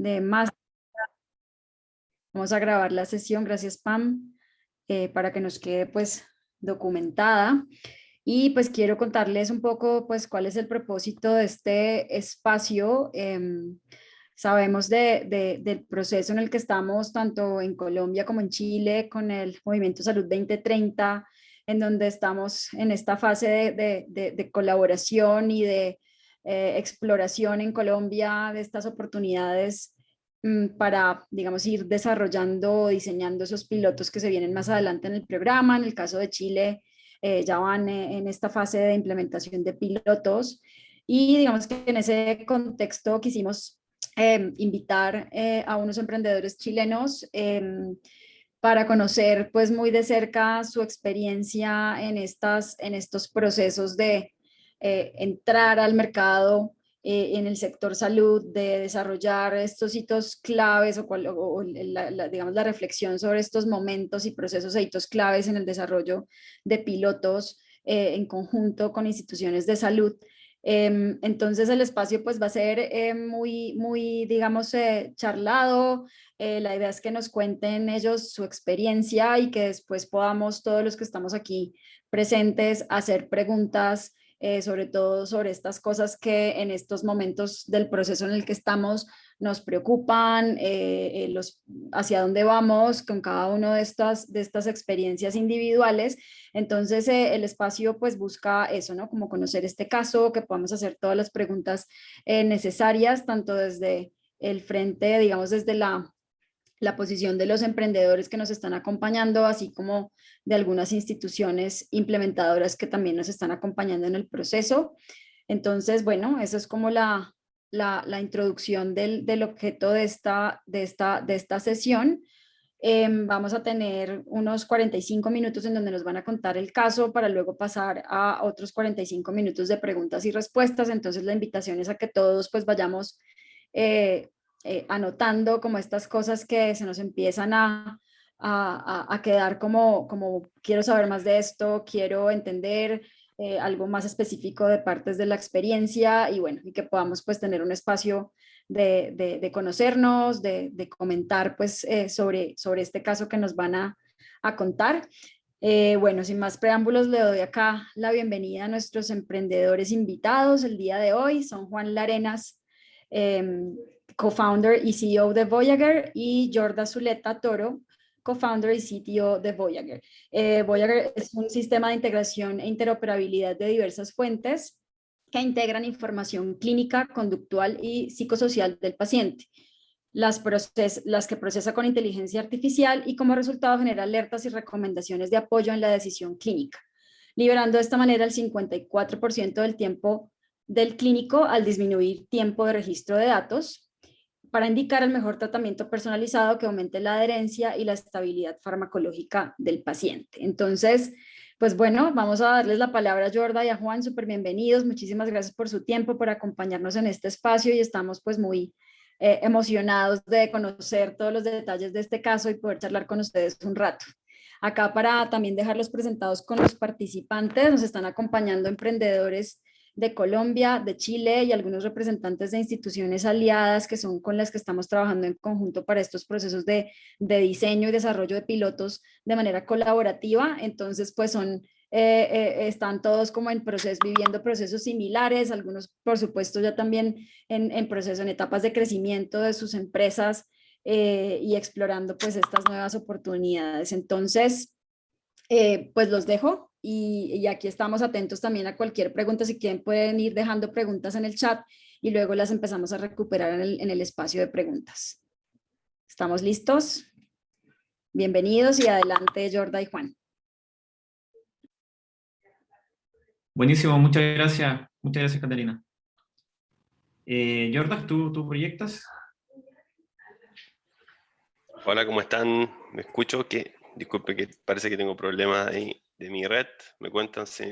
de más. Vamos a grabar la sesión, gracias Pam, para que nos quede pues documentada. Y pues quiero contarles un poco pues cuál es el propósito de este espacio. Sabemos del proceso en el que estamos tanto en Colombia como en Chile con el Movimiento Salud 2030, en donde estamos en esta fase de colaboración y de exploración en Colombia de estas oportunidades para, digamos, ir desarrollando o diseñando esos pilotos que se vienen más adelante en el programa. En el caso de Chile, ya van en esta fase de implementación de pilotos y digamos que en ese contexto quisimos invitar a unos emprendedores chilenos para conocer pues muy de cerca su experiencia en estos procesos de entrar al mercado en el sector salud, de desarrollar estos hitos claves digamos, la reflexión sobre estos momentos y procesos e hitos claves en el desarrollo de pilotos en conjunto con instituciones de salud. Entonces el espacio pues va a ser muy, digamos, charlado. La idea es que nos cuenten ellos su experiencia y que después podamos todos los que estamos aquí presentes hacer preguntas, sobre todo sobre estas cosas que en estos momentos del proceso en el que estamos nos preocupan, hacia dónde vamos con cada una de estas experiencias individuales. Entonces, el espacio pues busca eso, ¿no? Como conocer este caso, que podamos hacer todas las preguntas necesarias, tanto desde el frente, digamos, desde la posición de los emprendedores que nos están acompañando, así como de algunas instituciones implementadoras que también nos están acompañando en el proceso. Entonces, bueno, eso es como la introducción del objeto de esta sesión. Vamos a tener unos 45 minutos en donde nos van a contar el caso para luego pasar a otros 45 minutos de preguntas y respuestas. Entonces la invitación es a que todos pues vayamos eh, anotando como estas cosas que se nos empiezan a quedar como quiero saber más de esto, quiero entender algo más específico de partes de la experiencia y bueno, y que podamos pues tener un espacio de conocernos, de comentar pues sobre este caso que nos van a contar. Bueno, sin más preámbulos, le doy acá la bienvenida a nuestros emprendedores invitados el día de hoy. Son Juan Larenas, co-founder y CEO de Voyager, y Jorda Zuleta Toro, co-founder y CTO de Voyager. Voyager es un sistema de integración e interoperabilidad de diversas fuentes que integran información clínica, conductual y psicosocial del paciente, las que procesa con inteligencia artificial y como resultado genera alertas y recomendaciones de apoyo en la decisión clínica, liberando de esta manera el 54% del tiempo del clínico al disminuir tiempo de registro de datos para indicar el mejor tratamiento personalizado que aumente la adherencia y la estabilidad farmacológica del paciente. Entonces, pues bueno, vamos a darles la palabra a Jorda y a Juan, súper bienvenidos, muchísimas gracias por su tiempo, por acompañarnos en este espacio y estamos pues muy emocionados de conocer todos los detalles de este caso y poder charlar con ustedes un rato. Acá para también dejarlos presentados con los participantes, nos están acompañando emprendedores de Colombia, de Chile y algunos representantes de instituciones aliadas que son con las que estamos trabajando en conjunto para estos procesos de diseño y desarrollo de pilotos de manera colaborativa. Entonces, pues están todos como en proceso, viviendo procesos similares, algunos por supuesto ya también en proceso, en etapas de crecimiento de sus empresas y explorando pues estas nuevas oportunidades. Entonces, pues los dejo y aquí estamos atentos también a cualquier pregunta. Si quieren pueden ir dejando preguntas en el chat y luego las empezamos a recuperar en el espacio de preguntas. ¿Estamos listos? Bienvenidos y adelante Jorda y Juan. Buenísimo, muchas gracias Catalina. Jorda, ¿tú proyectas? Hola, ¿cómo están? Me escucho, disculpe que parece que tengo problemas ahí de mi red. ¿Me cuentan si...?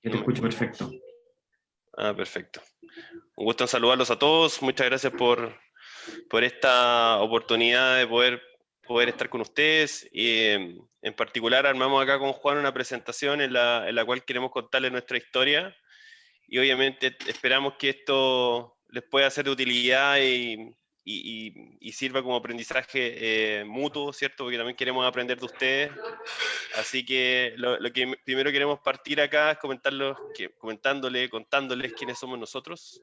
Yo te escucho perfecto. Ah, perfecto. Un gusto en saludarlos a todos. Muchas gracias por esta oportunidad de poder estar con ustedes. Y en particular armamos acá con Juan una presentación en la cual queremos contarles nuestra historia. Y obviamente esperamos que esto les pueda ser de utilidad y y sirva como aprendizaje mutuo, ¿cierto? Porque también queremos aprender de ustedes. Así que lo que primero queremos partir acá es contándoles quiénes somos nosotros.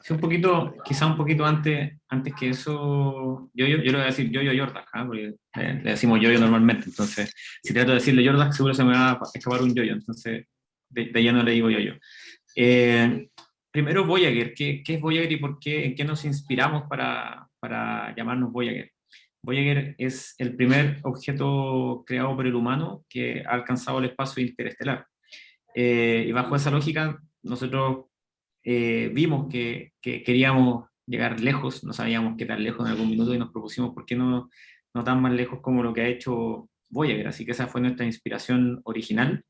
Sí, un poquito, quizá un poquito antes que eso, yo le voy a decir yo Yordak, ¿ah? Porque le decimos yo normalmente, entonces si trato de decirle Yordak seguro se me va a escapar un yo, entonces de allá no le digo yo. Primero Voyager, ¿qué es Voyager y por qué, en qué nos inspiramos para llamarnos Voyager? Voyager es el primer objeto creado por el humano que ha alcanzado el espacio interestelar. Y bajo esa lógica, nosotros vimos que queríamos llegar lejos, no sabíamos qué tan lejos en algún minuto y nos propusimos por qué no tan más lejos como lo que ha hecho Voyager. Así que esa fue nuestra inspiración original.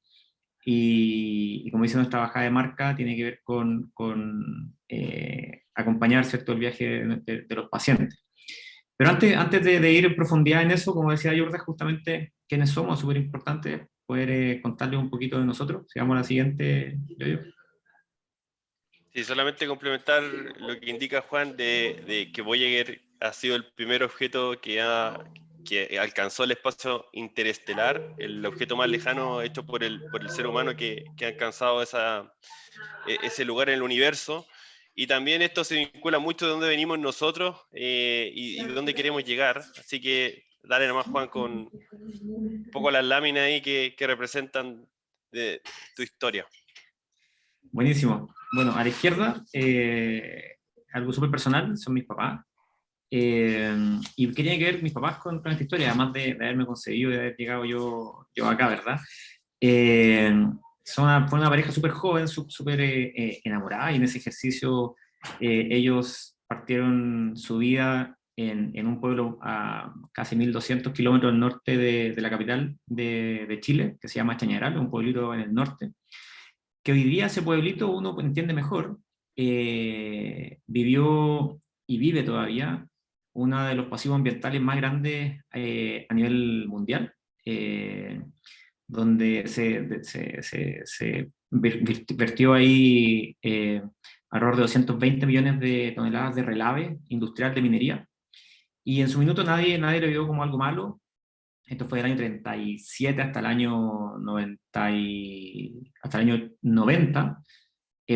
Y como dice nuestra bajada de marca, tiene que ver con acompañar, ¿cierto?, el viaje de los pacientes. Pero antes de ir en profundidad en eso, como decía Jorda, justamente quiénes somos, súper importante poder contarles un poquito de nosotros. Sigamos a la siguiente, yo. Sí, solamente complementar lo que indica Juan de que Voyager ha sido el primer objeto que alcanzó el espacio interestelar, el objeto más lejano hecho por el ser humano que ha alcanzado ese lugar en el universo. Y también esto se vincula mucho de dónde venimos nosotros y de dónde queremos llegar. Así que dale nomás, Juan, con un poco las láminas ahí que representan de tu historia. Buenísimo. Bueno, a la izquierda, algo súper personal, son mis papás. Y qué tiene que ver mis papás con esta historia, además de haberme conseguido, de haber llegado yo acá, ¿verdad? Eh, fue una pareja súper joven, súper enamorada, y en ese ejercicio ellos partieron su vida en un pueblo a casi 1.200 kilómetros al norte de la capital de Chile, que se llama Chañaral, un pueblito en el norte, que hoy día ese pueblito uno entiende mejor, vivió y vive todavía uno de los pasivos ambientales más grandes a nivel mundial, donde se vertió ahí alrededor de 220 millones de toneladas de relave industrial de minería, y en su minuto nadie lo vio como algo malo. Esto fue del año 37 hasta el año 90,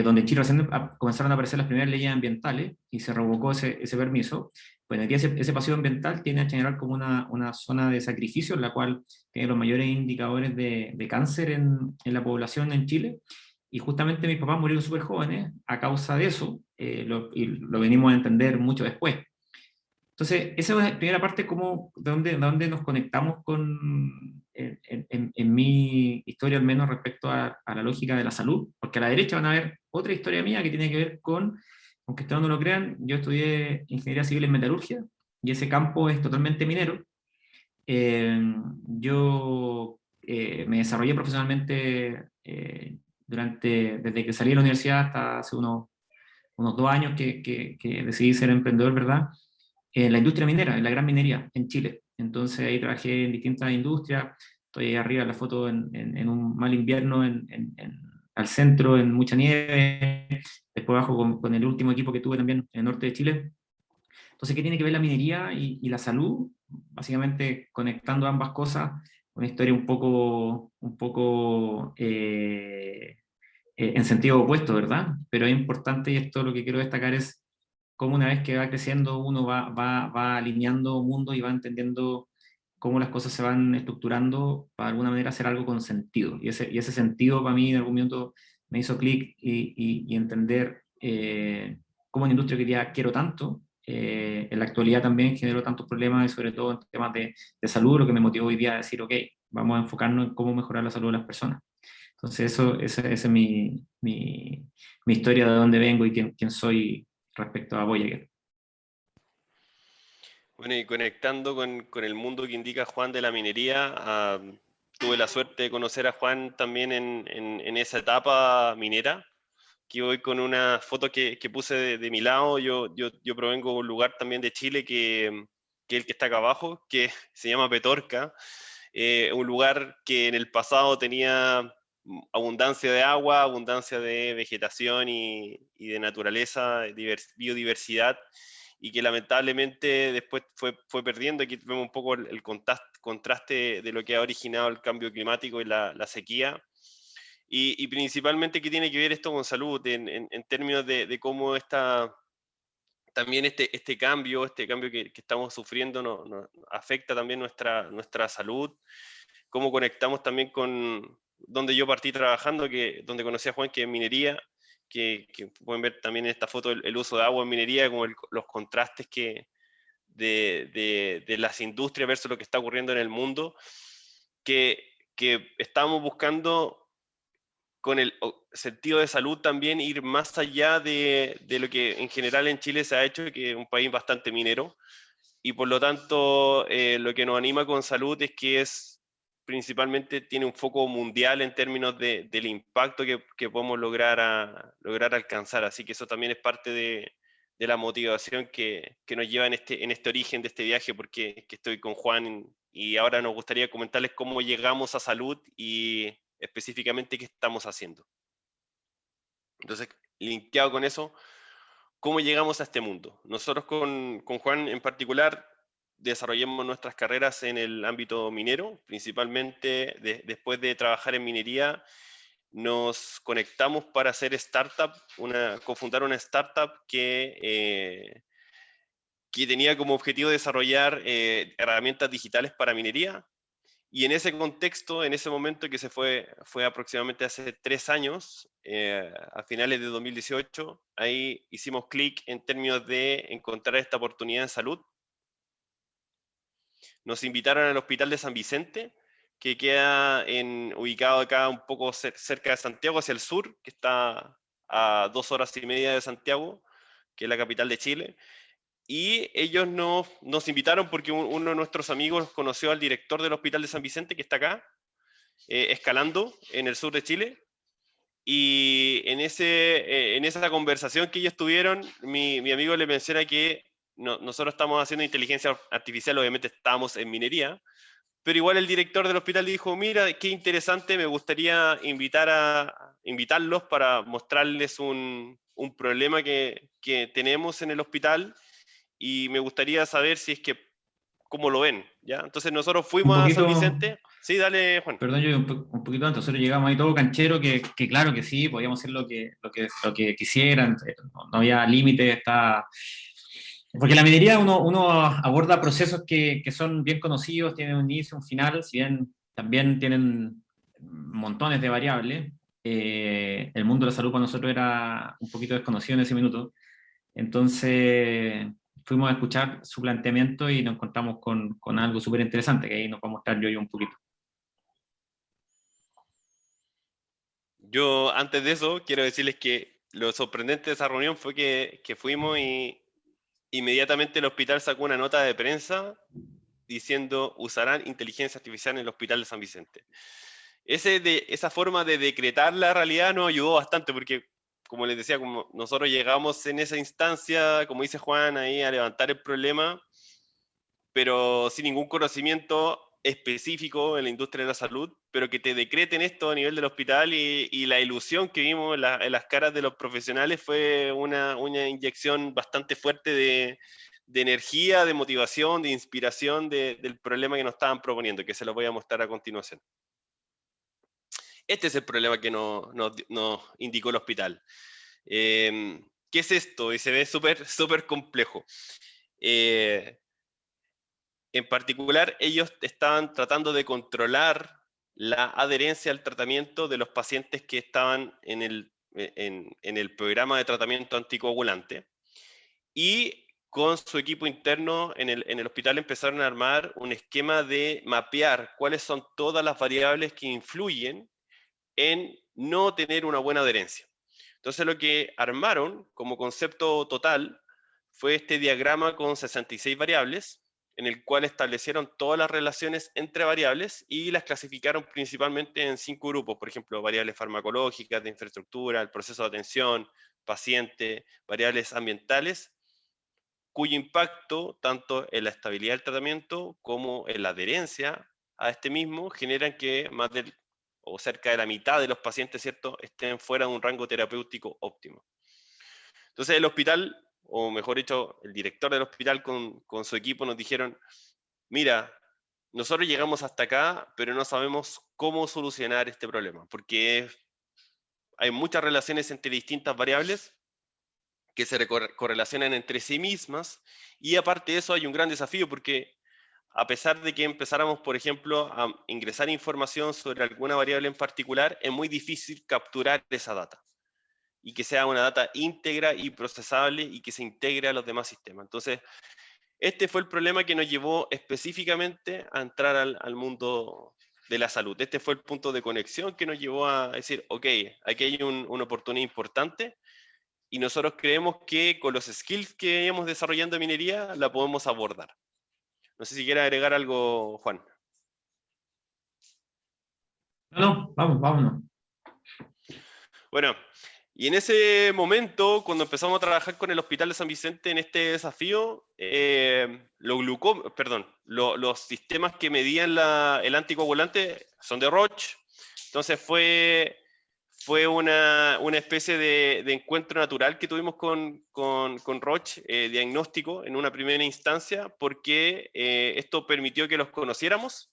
donde en Chile recién comenzaron a aparecer las primeras leyes ambientales y se revocó ese permiso. Pues hoy día ese pasivo ambiental tiene a generar como una zona de sacrificio, en la cual tiene los mayores indicadores de cáncer en la población en Chile. Y justamente mis papás murieron súper jóvenes a causa de eso, y lo venimos a entender mucho después. Entonces, esa es la primera parte, como de dónde nos conectamos en mi historia, al menos respecto a la lógica de la salud, porque a la derecha van a ver otra historia mía que tiene que ver con, aunque ustedes no lo crean, yo estudié ingeniería civil en metalurgia, y ese campo es totalmente minero. Yo me desarrollé profesionalmente desde que salí de la universidad hasta hace unos 2 años que decidí ser emprendedor, ¿verdad? En la industria minera, en la gran minería en Chile. Entonces ahí trabajé en distintas industrias. Estoy ahí arriba en la foto en un mal invierno al centro, en mucha nieve. Después abajo con el último equipo que tuve también en el norte de Chile. Entonces, ¿qué tiene que ver la minería y la salud? Básicamente conectando ambas cosas, una historia un poco en sentido opuesto, ¿verdad? Pero es importante, y esto lo que quiero destacar es cómo una vez que va creciendo uno va alineando mundo y va entendiendo cómo las cosas se van estructurando para de alguna manera hacer algo con sentido. Y ese sentido para mí en algún momento me hizo clic y entender cómo una industria que ya quiero tanto, en la actualidad también generó tantos problemas, y sobre todo en temas de salud, lo que me motivó hoy día a decir, ok, vamos a enfocarnos en cómo mejorar la salud de las personas. Entonces esa es mi historia, de dónde vengo y quién soy respecto a Voyager. Bueno, y conectando con el mundo que indica Juan de la minería, tuve la suerte de conocer a Juan también en esa etapa minera. Aquí voy con una foto que puse de mi lado. Yo provengo de un lugar también de Chile que es el que está acá abajo, que se llama Petorca. Un lugar que en el pasado tenía abundancia de agua, abundancia de vegetación y de naturaleza, biodiversidad, y que lamentablemente después fue perdiendo. Aquí vemos un poco el contraste de lo que ha originado el cambio climático y la sequía, y principalmente qué tiene que ver esto con salud, en términos de cómo también este cambio que estamos sufriendo nos afecta también nuestra salud, cómo conectamos también con donde yo partí trabajando, donde conocí a Juan, que es minería, que pueden ver también en esta foto el uso de agua en minería, como los contrastes de las industrias versus lo que está ocurriendo en el mundo, que estamos buscando con el sentido de salud también ir más allá de lo que en general en Chile se ha hecho, que es un país bastante minero, y por lo tanto lo que nos anima con salud es que principalmente tiene un foco mundial en términos del impacto que podemos lograr alcanzar, así que eso también es parte de la motivación que nos lleva en este origen de este viaje, porque que estoy con Juan, y ahora nos gustaría comentarles cómo llegamos a salud y específicamente qué estamos haciendo. Entonces, linkeado con eso, ¿cómo llegamos a este mundo? Nosotros con Juan en particular desarrollamos nuestras carreras en el ámbito minero, principalmente después de trabajar en minería, nos conectamos para hacer startup, cofundar una startup que tenía como objetivo desarrollar herramientas digitales para minería. Y en ese contexto, en ese momento que fue aproximadamente hace 3 años, a finales de 2018, ahí hicimos clic en términos de encontrar esta oportunidad en salud. Nos invitaron al Hospital de San Vicente, que queda ubicado acá un poco cerca de Santiago, hacia el sur, que está a 2 horas y media de Santiago, que es la capital de Chile. Y ellos nos invitaron porque uno de nuestros amigos conoció al director del Hospital de San Vicente, que está acá, escalando en el sur de Chile. Y en esa conversación que ellos tuvieron, mi amigo le menciona que nosotros estamos haciendo inteligencia artificial, obviamente estamos en minería, pero igual el director del hospital dijo, mira, qué interesante, me gustaría invitarlos para mostrarles un problema que tenemos en el hospital, y me gustaría saber si es que, cómo lo ven, ¿ya? Entonces nosotros Un fuimos a San poquito, Vicente. Sí, dale, Juan. perdón, yo un poquito antes, nosotros llegamos ahí todo canchero, que claro que sí, podíamos hacer lo que quisieran, no había límite, porque la minería uno aborda procesos que son bien conocidos, tienen un inicio, un final, si bien también tienen montones de variables. El mundo de la salud para nosotros era un poquito desconocido en ese minuto, entonces fuimos a escuchar su planteamiento y nos encontramos con algo súper interesante, que ahí nos va a mostrar yo un poquito. Yo, antes de eso, quiero decirles que lo sorprendente de esa reunión fue que fuimos y inmediatamente el hospital sacó una nota de prensa diciendo usarán inteligencia artificial en el Hospital de San Vicente. Esa forma de decretar la realidad nos ayudó bastante, porque, como les decía, como nosotros llegamos en esa instancia, como dice Juan, ahí a levantar el problema, pero sin ningún conocimiento específico en la industria de la salud, pero que te decreten esto a nivel del hospital, y la ilusión que vimos en las caras de los profesionales fue una inyección bastante fuerte de energía, de motivación, de inspiración del problema que nos estaban proponiendo, que se los voy a mostrar a continuación. Este es el problema que nos indicó el hospital. ¿Qué es esto? Y se ve súper complejo. En particular, ellos estaban tratando de controlar la adherencia al tratamiento de los pacientes que estaban en el programa de tratamiento anticoagulante, y con su equipo interno en el hospital empezaron a armar un esquema de mapear cuáles son todas las variables que influyen en no tener una buena adherencia. Entonces lo que armaron como concepto total fue este diagrama con 66 variables, en el cual establecieron todas las relaciones entre variables y las clasificaron principalmente en 5 grupos, por ejemplo, variables farmacológicas, de infraestructura, el proceso de atención, paciente, variables ambientales, cuyo impacto, tanto en la estabilidad del tratamiento como en la adherencia a este mismo, generan que más del o cerca de la mitad de los pacientes, ¿cierto?, estén fuera de un rango terapéutico óptimo. Entonces el hospital, o mejor dicho, el director del hospital con su equipo nos dijeron, mira, nosotros llegamos hasta acá, pero no sabemos cómo solucionar este problema, porque hay muchas relaciones entre distintas variables que se correlacionan entre sí mismas, y aparte de eso hay un gran desafío, porque a pesar de que empezáramos, por ejemplo, a ingresar información sobre alguna variable en particular, es muy difícil capturar esa data y que sea una data íntegra y procesable y que se integre a los demás sistemas. Entonces, este fue el problema que nos llevó específicamente a entrar al mundo de la salud. Este fue el punto de conexión que nos llevó a decir, ok, aquí hay una oportunidad importante y nosotros creemos que con los skills que íbamos desarrollando en minería la podemos abordar. No sé si quiere agregar algo, Juan. No, vámonos. Bueno, y en ese momento, cuando empezamos a trabajar con el Hospital de San Vicente en este desafío, los sistemas que medían el anticoagulante son de Roche. Entonces fue una especie de encuentro natural que tuvimos con Roche, diagnóstico en una primera instancia, porque esto permitió que los conociéramos,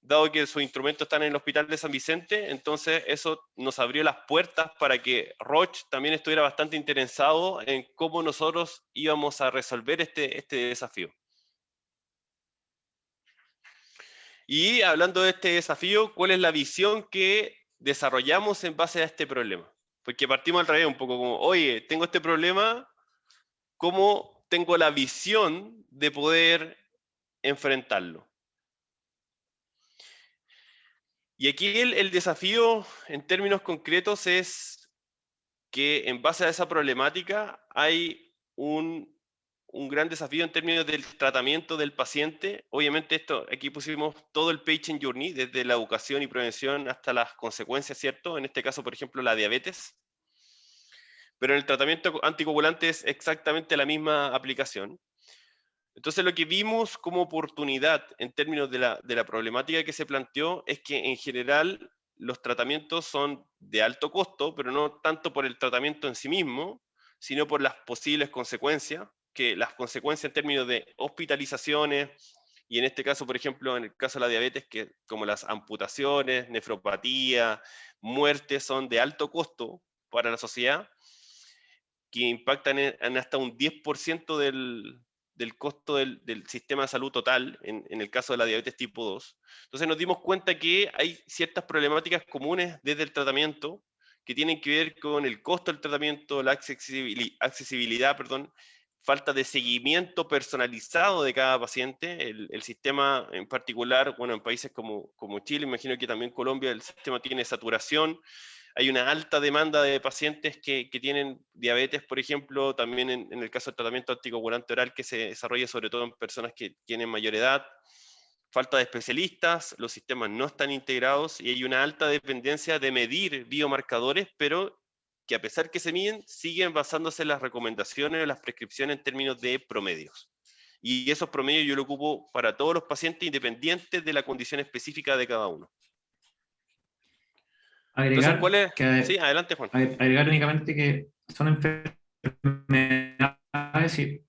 dado que sus instrumentos están en el Hospital de San Vicente. Entonces eso nos abrió las puertas para que Roche también estuviera bastante interesado en cómo nosotros íbamos a resolver este desafío. Y hablando de este desafío, ¿cuál es la visión que desarrollamos en base a este problema? Porque partimos al revés un poco como, oye, tengo este problema, ¿cómo tengo la visión de poder enfrentarlo? Y aquí el desafío en términos concretos es que en base a esa problemática hay un gran desafío en términos del tratamiento del paciente. Obviamente aquí pusimos todo el patient journey, desde la educación y prevención hasta las consecuencias, ¿cierto? En este caso, por ejemplo, la diabetes. Pero en el tratamiento anticoagulante es exactamente la misma aplicación. Entonces lo que vimos como oportunidad en términos de la problemática que se planteó es que en general los tratamientos son de alto costo, pero no tanto por el tratamiento en sí mismo, sino por las posibles consecuencias, que las consecuencias en términos de hospitalizaciones, y en este caso, por ejemplo, en el caso de la diabetes, que como las amputaciones, nefropatía, muertes, son de alto costo para la sociedad, que impactan en hasta un 10% del costo del sistema de salud total, en el caso de la diabetes tipo 2. Entonces nos dimos cuenta que hay ciertas problemáticas comunes desde el tratamiento que tienen que ver con el costo del tratamiento, la accesibilidad, falta de seguimiento personalizado de cada paciente. El sistema en particular, bueno, en países como Chile, imagino que también Colombia, el sistema tiene saturación. Hay una alta demanda de pacientes que tienen diabetes, por ejemplo, también en el caso del tratamiento anticoagulante oral que se desarrolla sobre todo en personas que tienen mayor edad. Falta de especialistas, los sistemas no están integrados y hay una alta dependencia de medir biomarcadores, pero que a pesar que se miden, siguen basándose en las recomendaciones o las prescripciones en términos de promedios. Y esos promedios yo lo ocupo para todos los pacientes independientes de la condición específica de cada uno. Agregar, entonces, sí, adelante, Juan. Agregar únicamente que son enfermedades y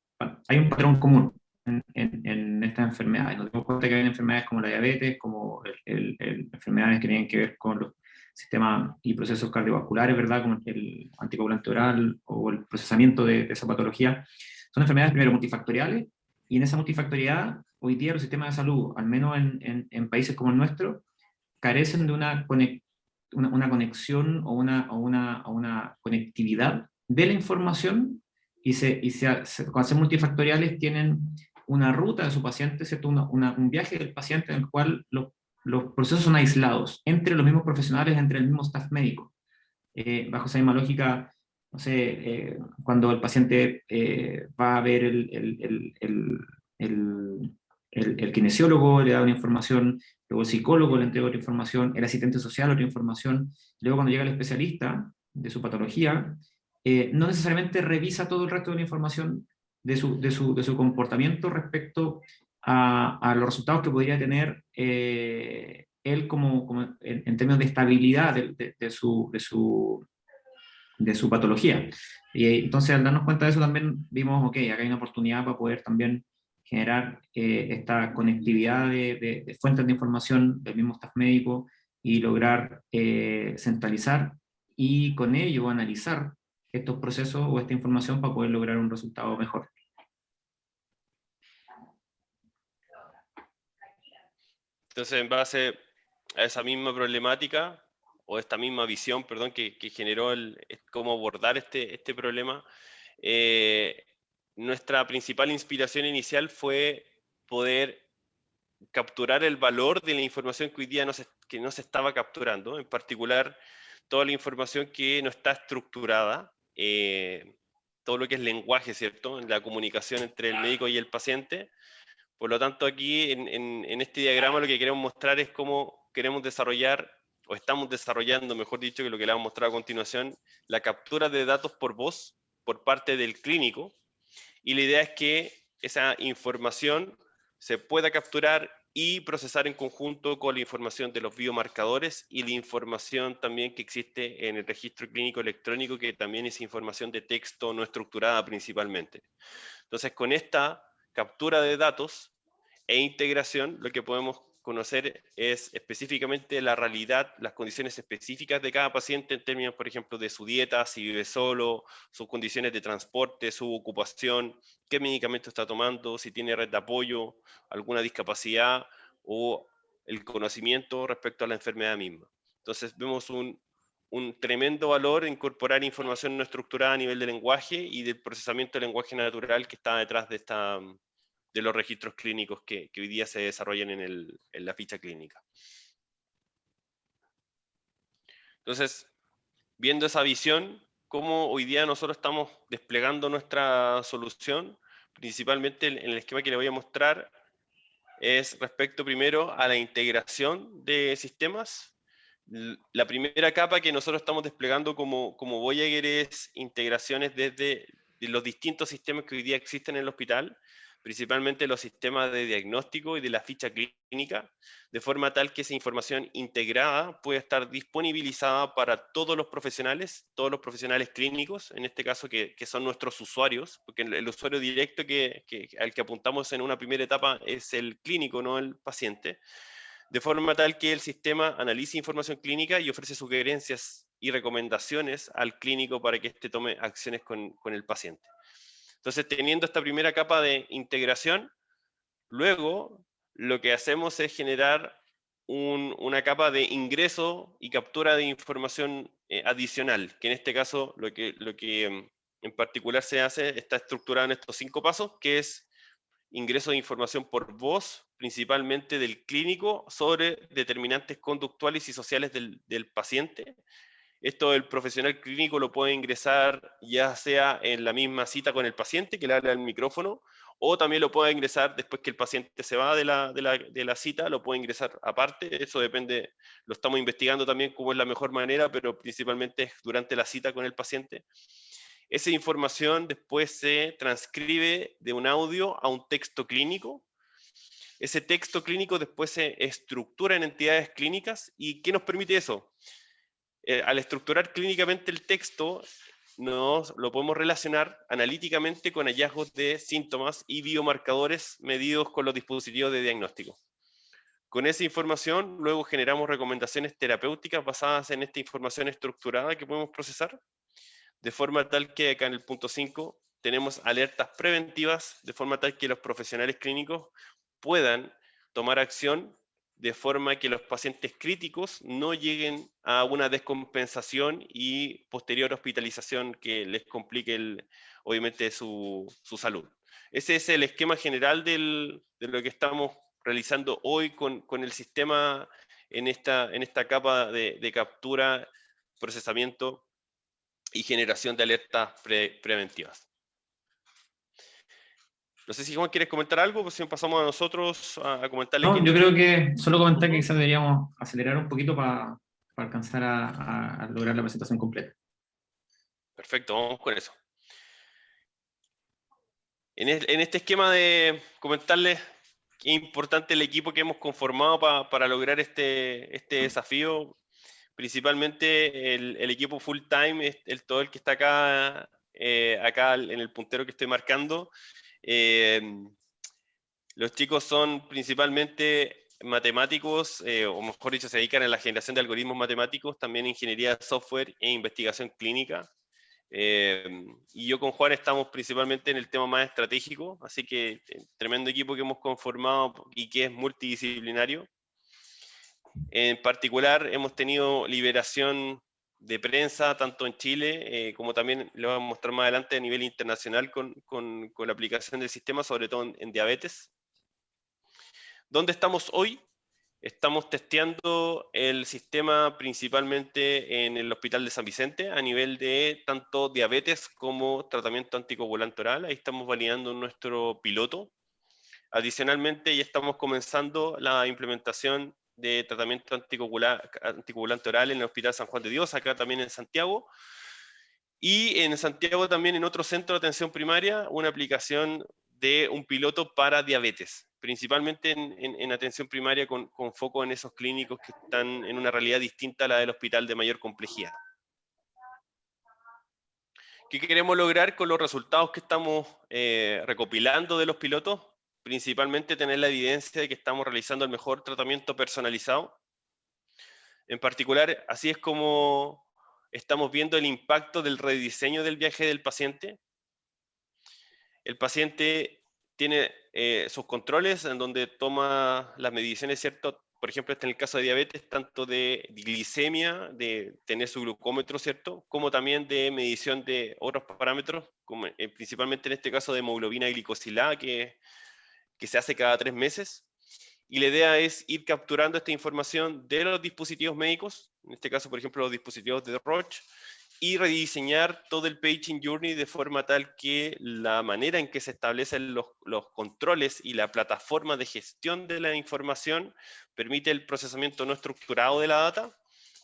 hay un patrón común en estas enfermedades. Nos dimos cuenta que hay enfermedades como la diabetes, como enfermedades que tienen que ver con los sistemas y procesos cardiovasculares, ¿verdad? Como el anticoagulante oral o el procesamiento de esa patología. Son enfermedades primero multifactoriales, y en esa multifactoriedad hoy día los sistemas de salud, al menos en países como el nuestro, carecen de una conexión o una conectividad de la información, y cuando son multifactoriales tienen una ruta de su paciente, ¿cierto? Un viaje del paciente en el cual los procesos son aislados entre los mismos profesionales, entre el mismo staff médico. Bajo esa misma lógica, no sé, cuando el paciente va a ver el kinesiólogo, le da una información, luego el psicólogo le entrega otra información, el asistente social otra información, luego cuando llega el especialista de su patología, no necesariamente revisa todo el resto de la información de su comportamiento respecto a los resultados que podría tener él como en términos de estabilidad de su patología. Y entonces al darnos cuenta de eso también vimos, ok, acá hay una oportunidad para poder también generar esta conectividad de fuentes de información del mismo staff médico y lograr centralizar y con ello analizar estos procesos o esta información para poder lograr un resultado mejor. Entonces, en base a esa misma problemática, o esta misma visión, perdón, que generó cómo abordar este problema, nuestra principal inspiración inicial fue poder capturar el valor de la información que hoy día que no se estaba capturando, en particular toda la información que no está estructurada, todo lo que es lenguaje, ¿cierto? La comunicación entre el médico y el paciente. Por lo tanto, aquí en este diagrama lo que queremos mostrar es cómo queremos desarrollar, o estamos desarrollando, mejor dicho, que lo que le vamos a mostrar a continuación, la captura de datos por voz por parte del clínico. Y la idea es que esa información se pueda capturar y procesar en conjunto con la información de los biomarcadores y la información también que existe en el registro clínico electrónico, que también es información de texto no estructurada principalmente. Entonces, con esta captura de datos e integración, lo que podemos conocer es específicamente la realidad, las condiciones específicas de cada paciente en términos, por ejemplo, de su dieta, si vive solo, sus condiciones de transporte, su ocupación, qué medicamento está tomando, si tiene red de apoyo, alguna discapacidad o el conocimiento respecto a la enfermedad misma. Entonces vemos un tremendo valor en incorporar información no estructurada a nivel de lenguaje y del procesamiento del lenguaje natural que está detrás de los registros clínicos que hoy día se desarrollan en la ficha clínica. Entonces, viendo esa visión, cómo hoy día nosotros estamos desplegando nuestra solución, principalmente en el esquema que le voy a mostrar, es respecto primero a la integración de sistemas. La primera capa que nosotros estamos desplegando como Voyager es integraciones desde los distintos sistemas que hoy día existen en el hospital, principalmente los sistemas de diagnóstico y de la ficha clínica, de forma tal que esa información integrada pueda estar disponibilizada para todos los profesionales clínicos, en este caso que son nuestros usuarios, porque el usuario directo al que apuntamos en una primera etapa es el clínico, no el paciente, de forma tal que el sistema analice información clínica y ofrece sugerencias y recomendaciones al clínico para que éste tome acciones con el paciente. Entonces, teniendo esta primera capa de integración, luego lo que hacemos es generar una capa de ingreso y captura de información adicional, que en este caso lo que en particular se hace está estructurado en estos 5 pasos, que es ingreso de información por voz, principalmente del clínico, sobre determinantes conductuales y sociales del paciente. Esto el profesional clínico lo puede ingresar ya sea en la misma cita con el paciente, que le habla al micrófono, o también lo puede ingresar después que el paciente se va de la cita, lo puede ingresar aparte. Eso depende, lo estamos investigando también cómo es la mejor manera, pero principalmente es durante la cita con el paciente. Esa información después se transcribe de un audio a un texto clínico. Ese texto clínico después se estructura en entidades clínicas. ¿Y qué nos permite eso? Al estructurar clínicamente el texto, lo podemos relacionar analíticamente con hallazgos de síntomas y biomarcadores medidos con los dispositivos de diagnóstico. Con esa información, luego generamos recomendaciones terapéuticas basadas en esta información estructurada que podemos procesar, de forma tal que acá en el punto 5 tenemos alertas preventivas, de forma tal que los profesionales clínicos puedan tomar acción de forma que los pacientes críticos no lleguen a una descompensación y posterior hospitalización que les complique obviamente su salud. Ese es el esquema general de lo que estamos realizando hoy con el sistema en esta capa de captura, procesamiento y generación de alertas preventivas. No sé si Juan quieres comentar algo, pues si pasamos a nosotros a comentarle. No, yo creo que solo comentar que quizás deberíamos acelerar un poquito para alcanzar a lograr la presentación completa. Perfecto, vamos con eso. En este esquema de comentarles qué importante el equipo que hemos conformado para lograr este desafío. Principalmente el equipo full time, todo el que está acá, acá en el puntero que estoy marcando. Los chicos son principalmente matemáticos, o mejor dicho, se dedican a la generación de algoritmos matemáticos, también ingeniería de software e investigación clínica. Y yo con Juan estamos principalmente en el tema más estratégico, así que tremendo equipo que hemos conformado y que es multidisciplinario. En particular hemos tenido liberación de prensa tanto en Chile como también lo vamos a mostrar más adelante a nivel internacional con la aplicación del sistema, sobre todo en diabetes. ¿Dónde estamos hoy? Estamos testeando el sistema principalmente en el Hospital de San Vicente a nivel de tanto diabetes como tratamiento anticoagulante oral. Ahí estamos validando nuestro piloto. Adicionalmente, ya estamos comenzando la implementación de tratamiento anticoagulante oral en el Hospital San Juan de Dios, acá también en Santiago. Y en Santiago también en otro centro de atención primaria, una aplicación de un piloto para diabetes, principalmente en atención primaria con foco en esos clínicos que están en una realidad distinta a la del hospital de mayor complejidad. ¿Qué queremos lograr con los resultados que estamos recopilando de los pilotos? Principalmente tener la evidencia de que estamos realizando el mejor tratamiento personalizado. En particular, así es como estamos viendo el impacto del rediseño del viaje del paciente. El paciente tiene sus controles en donde toma las mediciones, ¿cierto? Por ejemplo, en el caso de diabetes, tanto de glicemia, de tener su glucómetro, ¿cierto? Como también de medición de otros parámetros, como, principalmente en este caso de hemoglobina glicosilada, que se hace cada 3 meses. Y la idea es ir capturando esta información de los dispositivos médicos, en este caso, por ejemplo, los dispositivos de Roche, y rediseñar todo el Patient Journey de forma tal que la manera en que se establecen los controles y la plataforma de gestión de la información permite el procesamiento no estructurado de la data,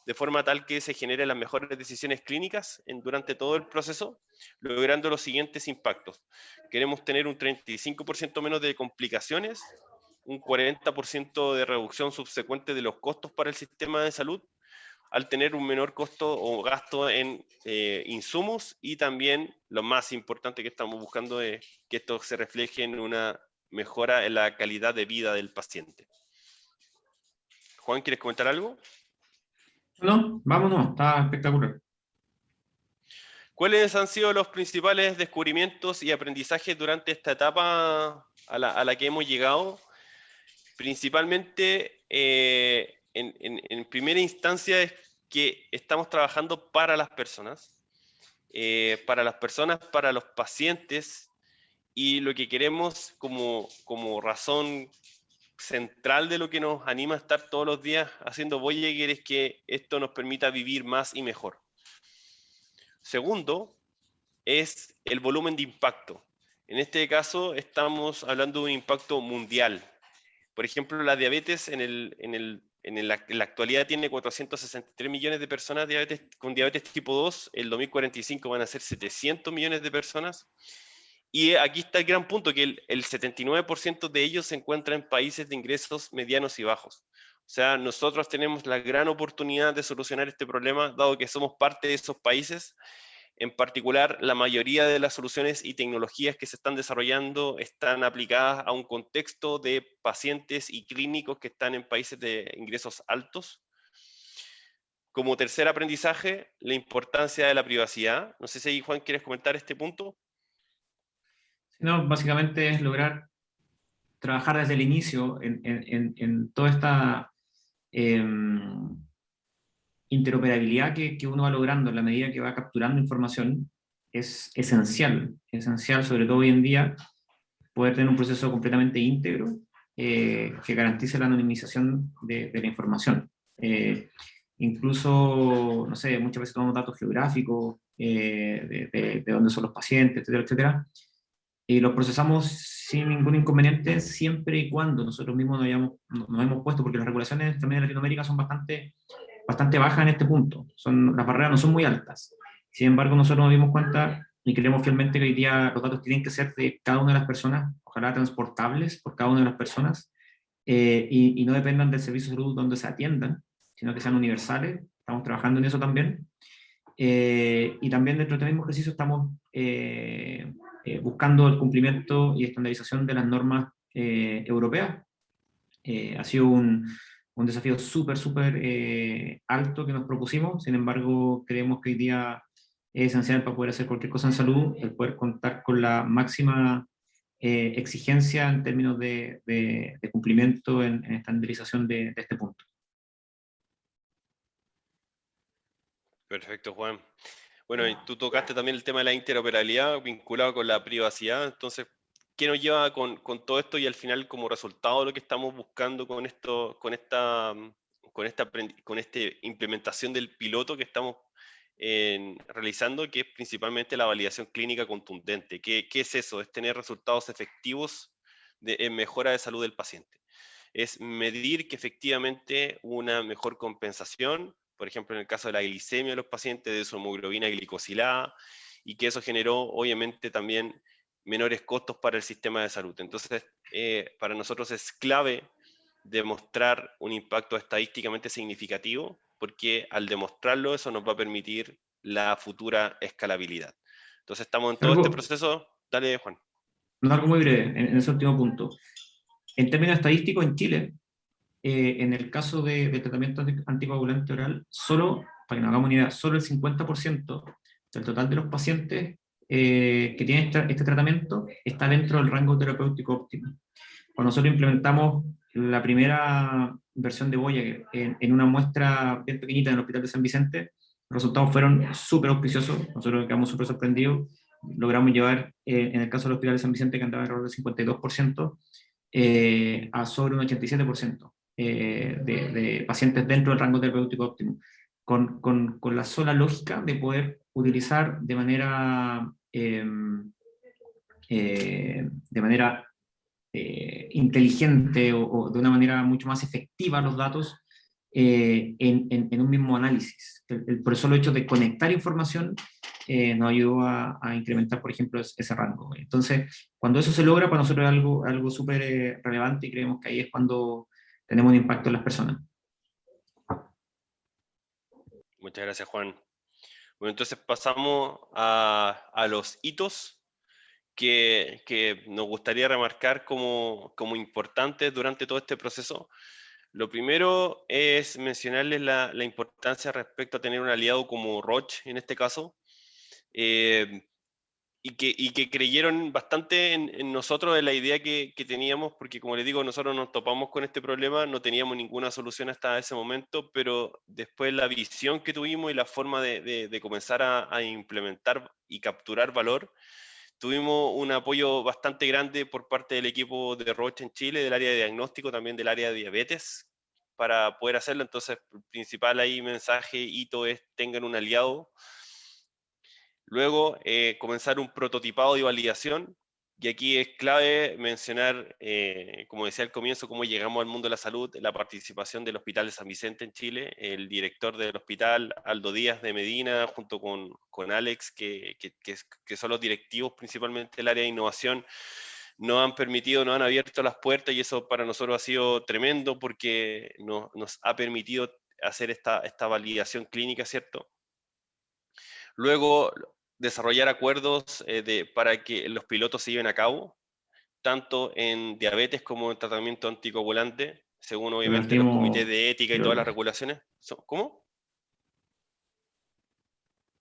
de forma tal que se generen las mejores decisiones clínicas durante todo el proceso, logrando los siguientes impactos. Queremos tener un 35% menos de complicaciones, un 40% de reducción subsecuente de los costos para el sistema de salud, al tener un menor costo o gasto en insumos, y también lo más importante que estamos buscando es que esto se refleje en una mejora en la calidad de vida del paciente. Juan, ¿quieres comentar algo? No, vámonos, está espectacular. ¿Cuáles han sido los principales descubrimientos y aprendizajes durante esta etapa a la que hemos llegado? Principalmente, en primera instancia, es que estamos trabajando para las personas, para los pacientes, y lo que queremos como razón central de lo que nos anima a estar todos los días haciendo Voyager es que esto nos permita vivir más y mejor. Segundo, es el volumen de impacto. En este caso estamos hablando de un impacto mundial. Por ejemplo, la diabetes en la actualidad tiene 463 millones de personas con diabetes tipo 2. El 2045 van a ser 700 millones de personas. Y aquí está el gran punto, que el 79% de ellos se encuentra en países de ingresos medianos y bajos. O sea, nosotros tenemos la gran oportunidad de solucionar este problema, dado que somos parte de esos países. En particular, la mayoría de las soluciones y tecnologías que se están desarrollando están aplicadas a un contexto de pacientes y clínicos que están en países de ingresos altos. Como tercer aprendizaje, la importancia de la privacidad. No sé si, Juan, ¿quieres comentar este punto? No, básicamente es lograr trabajar desde el inicio en toda esta interoperabilidad que uno va logrando en la medida que va capturando información. Es esencial, sobre todo hoy en día, poder tener un proceso completamente íntegro que garantice la anonimización de la información. Incluso, no sé, muchas veces tomamos datos geográficos, de dónde son los pacientes, etcétera, etcétera, y los procesamos sin ningún inconveniente siempre y cuando nosotros mismos nos hemos puesto, porque las regulaciones también en Latinoamérica son bastante bajas en este punto, las barreras no son muy altas. Sin embargo, nosotros nos dimos cuenta y creemos fielmente que hoy día los datos tienen que ser de cada una de las personas ojalá transportables por cada una de las personas, y no dependan del servicio de salud donde se atiendan, sino que sean universales. Estamos trabajando en eso también. Y también dentro de este mismo ejercicio estamos buscando el cumplimiento y estandarización de las normas europeas. Ha sido un desafío súper alto que nos propusimos. Sin embargo, creemos que hoy día es esencial para poder hacer cualquier cosa en salud, el poder contar con la máxima exigencia en términos de cumplimiento en estandarización de este punto. Perfecto, Juan. Bueno, y tú tocaste también el tema de la interoperabilidad vinculado con la privacidad. Entonces, ¿qué nos lleva con todo esto y al final como resultado lo que estamos buscando con esto, con esta implementación del piloto que estamos realizando, que es principalmente la validación clínica contundente? ¿Qué es eso? Es tener resultados efectivos en mejora de salud del paciente. Es medir que efectivamente una mejor compensación, por ejemplo, en el caso de la glicemia de los pacientes, de su hemoglobina glicosilada, y que eso generó, obviamente, también menores costos para el sistema de salud. Entonces, para nosotros es clave demostrar un impacto estadísticamente significativo, porque al demostrarlo, eso nos va a permitir la futura escalabilidad. Entonces, estamos en todo este proceso. Dale, Juan. Algo muy breve, en ese último punto. En términos estadísticos, en Chile, en el caso de tratamiento anticoagulante oral, solo, para que nos hagamos una idea, solo el 50% del total de los pacientes que tienen este tratamiento está dentro del rango terapéutico óptimo. Cuando nosotros implementamos la primera versión de Voyager en una muestra bien pequeñita en el Hospital de San Vicente, los resultados fueron súper auspiciosos, nosotros quedamos súper sorprendidos, logramos llevar, en el caso del Hospital de San Vicente, que andaba alrededor del 52%, a sobre un 87% de pacientes dentro del rango terapéutico óptimo, con la sola lógica de poder utilizar de manera inteligente o de una manera mucho más efectiva los datos en un mismo análisis. Por el solo hecho de conectar información nos ayudó a incrementar, por ejemplo, ese rango. Entonces, cuando eso se logra, para nosotros es algo súper relevante, y creemos que ahí es cuando tenemos un impacto en las personas. Muchas gracias, Juan. Bueno, entonces pasamos a los hitos que nos gustaría remarcar como importantes durante todo este proceso. Lo primero es mencionarles la importancia respecto a tener un aliado como Roche, en este caso, y que creyeron bastante en nosotros, en la idea que teníamos, porque como les digo, nosotros nos topamos con este problema, no teníamos ninguna solución hasta ese momento, pero después la visión que tuvimos y la forma de comenzar a implementar y capturar valor, tuvimos un apoyo bastante grande por parte del equipo de Roche en Chile, del área de diagnóstico, también del área de diabetes, para poder hacerlo. Entonces, el principal ahí mensaje, hito, es tengan un aliado. Luego, comenzar un prototipado y validación. Y aquí es clave mencionar, como decía al comienzo, cómo llegamos al mundo de la salud, la participación del Hospital de San Vicente en Chile, el director del hospital, Aldo Díaz de Medina, junto con Alex, que son los directivos principalmente del área de innovación, nos han permitido, nos han abierto las puertas, y eso para nosotros ha sido tremendo porque nos ha permitido hacer esta validación clínica, ¿cierto? Luego, desarrollar acuerdos para que los pilotos se lleven a cabo, tanto en diabetes como en tratamiento anticoagulante, según obviamente los comités de ética y todas las regulaciones. ¿Cómo?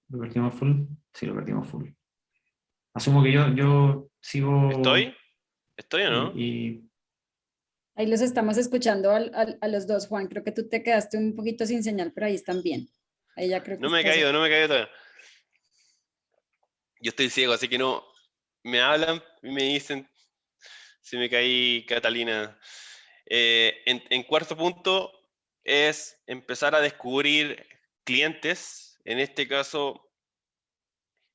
¿Lo partimos full? Sí, lo partimos full. Asumo que yo sigo... ¿Estoy o no? Ahí los estamos escuchando a los dos, Juan. Creo que tú te quedaste un poquito sin señal, pero ahí están bien. Ahí ya creo que no me he caído todavía. Yo estoy ciego, así que no. Me hablan y me dicen si me caí, Catalina. En cuarto punto es empezar a descubrir clientes. En este caso,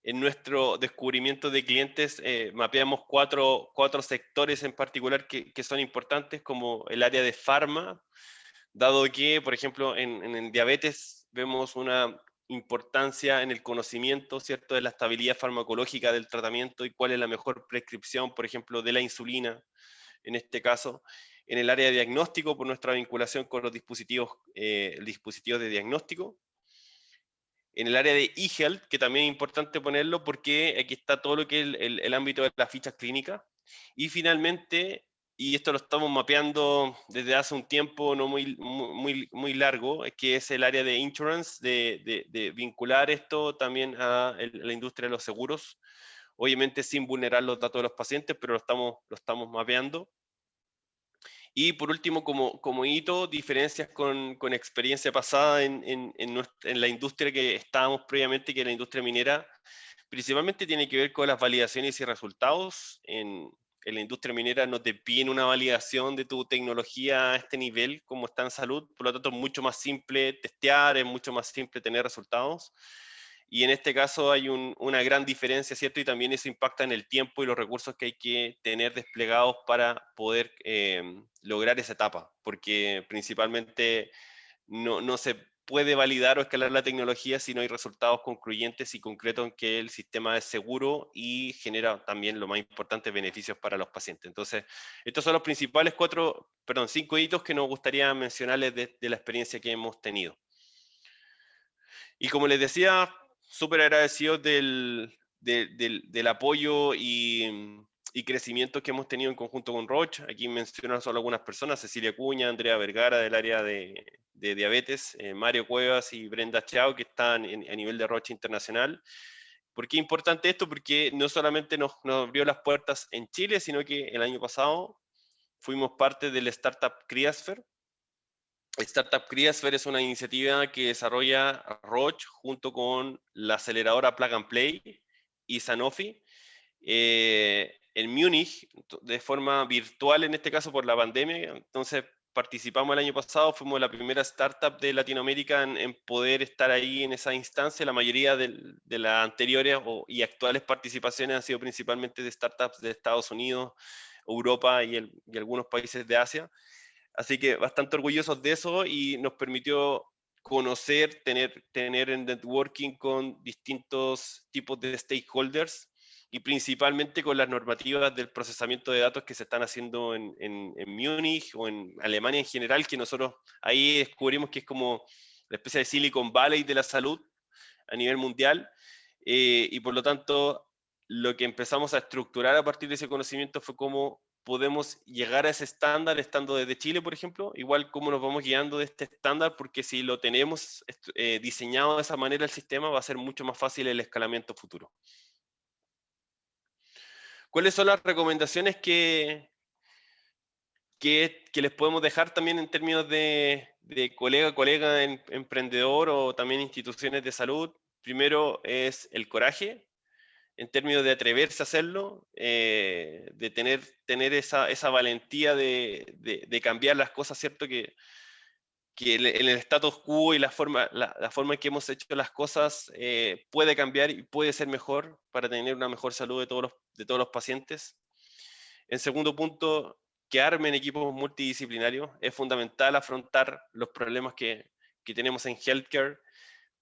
en nuestro descubrimiento de clientes, mapeamos cuatro sectores en particular que son importantes, como el área de farma, dado que, por ejemplo, en diabetes vemos una importancia en el conocimiento, ¿cierto?, de la estabilidad farmacológica del tratamiento y cuál es la mejor prescripción, por ejemplo, de la insulina, en este caso. En el área de diagnóstico, por nuestra vinculación con los dispositivos, dispositivos de diagnóstico. En el área de eHealth, que también es importante ponerlo porque aquí está todo lo que es el ámbito de las fichas clínicas. Y finalmente, y esto lo estamos mapeando desde hace un tiempo no muy largo, que es el área de insurance, de vincular esto también a la industria de los seguros, obviamente sin vulnerar los datos de los pacientes, pero lo estamos mapeando. Y por último, como hito, diferencias con experiencia pasada en la industria que estábamos previamente, que es la industria minera, principalmente tiene que ver con las validaciones y resultados. En la industria minera no te piden una validación de tu tecnología a este nivel como está en salud, por lo tanto es mucho más simple testear, es mucho más simple tener resultados. Y en este caso hay una gran diferencia, ¿cierto? Y también eso impacta en el tiempo y los recursos que hay que tener desplegados para poder lograr esa etapa, porque principalmente no se puede validar o escalar la tecnología si no hay resultados concluyentes y concretos en que el sistema es seguro y genera también, lo más importante, beneficios para los pacientes. Entonces, estos son los principales 5 hitos que nos gustaría mencionarles de la experiencia que hemos tenido. Y como les decía, súper agradecidos del apoyo y crecimiento que hemos tenido en conjunto con Roche. Aquí menciono solo algunas personas: Cecilia Cuña, Andrea Vergara del área de diabetes, Mario Cuevas y Brenda Chao, que están a nivel de Roche Internacional. ¿Por qué es importante esto? Porque no solamente nos abrió las puertas en Chile, sino que el año pasado fuimos parte del Startup Cryasphere. Startup Cryasphere es una iniciativa que desarrolla Roche junto con la aceleradora Plug and Play y Sanofi en Múnich, de forma virtual en este caso por la pandemia. Entonces participamos el año pasado, fuimos la primera startup de Latinoamérica en poder estar ahí en esa instancia. La mayoría de las anteriores y actuales participaciones han sido principalmente de startups de Estados Unidos, Europa y algunos países de Asia. Así que bastante orgullosos de eso y nos permitió conocer, tener en networking con distintos tipos de stakeholders y principalmente con las normativas del procesamiento de datos que se están haciendo en Múnich o en Alemania en general, que nosotros ahí descubrimos que es como la especie de Silicon Valley de la salud a nivel mundial, y por lo tanto lo que empezamos a estructurar a partir de ese conocimiento fue cómo podemos llegar a ese estándar estando desde Chile, por ejemplo, igual cómo nos vamos guiando de este estándar, porque si lo tenemos diseñado de esa manera el sistema, va a ser mucho más fácil el escalamiento futuro. ¿Cuáles son las recomendaciones que les podemos dejar también en términos de colega, emprendedor o también instituciones de salud? Primero es el coraje, en términos de atreverse a hacerlo, de tener esa valentía de cambiar las cosas, ¿cierto? Que en el status quo y la forma en que hemos hecho las cosas puede cambiar y puede ser mejor para tener una mejor salud de todos los pacientes. En segundo punto, que armen equipos multidisciplinarios. Es fundamental afrontar los problemas que tenemos en healthcare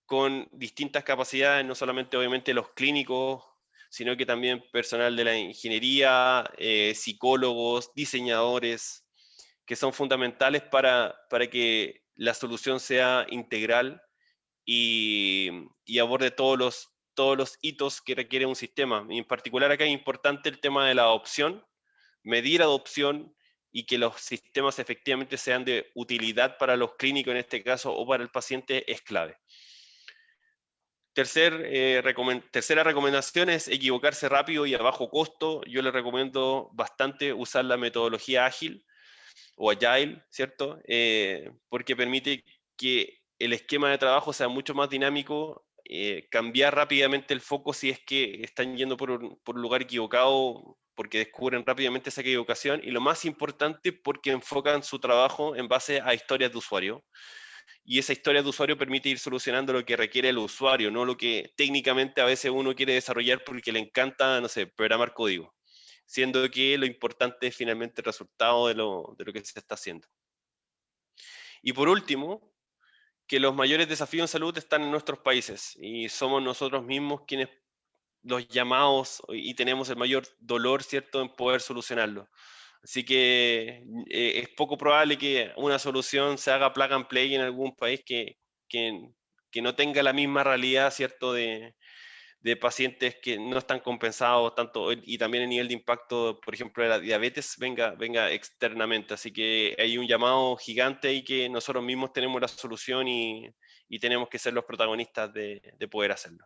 con distintas capacidades, no solamente obviamente los clínicos, sino que también personal de la ingeniería, psicólogos, diseñadores, que son fundamentales para que la solución sea integral y aborde todos los hitos que requiere un sistema. Y en particular acá es importante el tema de la adopción, medir adopción y que los sistemas efectivamente sean de utilidad para los clínicos en este caso o para el paciente es clave. Tercera recomendación es equivocarse rápido y a bajo costo. Yo les recomiendo bastante usar la metodología ágil o agile, ¿cierto? Porque permite que el esquema de trabajo sea mucho más dinámico, cambiar rápidamente el foco si es que están yendo por un lugar equivocado, porque descubren rápidamente esa equivocación, y lo más importante, porque enfocan su trabajo en base a historias de usuario. Y esa historia de usuario permite ir solucionando lo que requiere el usuario, no lo que técnicamente a veces uno quiere desarrollar porque le encanta, no sé, programar código, siendo que lo importante es finalmente el resultado de lo que se está haciendo. Y por último, que los mayores desafíos en salud están en nuestros países y somos nosotros mismos quienes los llamados y tenemos el mayor dolor, ¿cierto?, en poder solucionarlo. Así que es poco probable que una solución se haga plug and play en algún país que no tenga la misma realidad, ¿cierto?, de pacientes que no están compensados tanto, y también el nivel de impacto, por ejemplo, de la diabetes venga externamente. Así que hay un llamado gigante y que nosotros mismos tenemos la solución y tenemos que ser los protagonistas de poder hacerlo.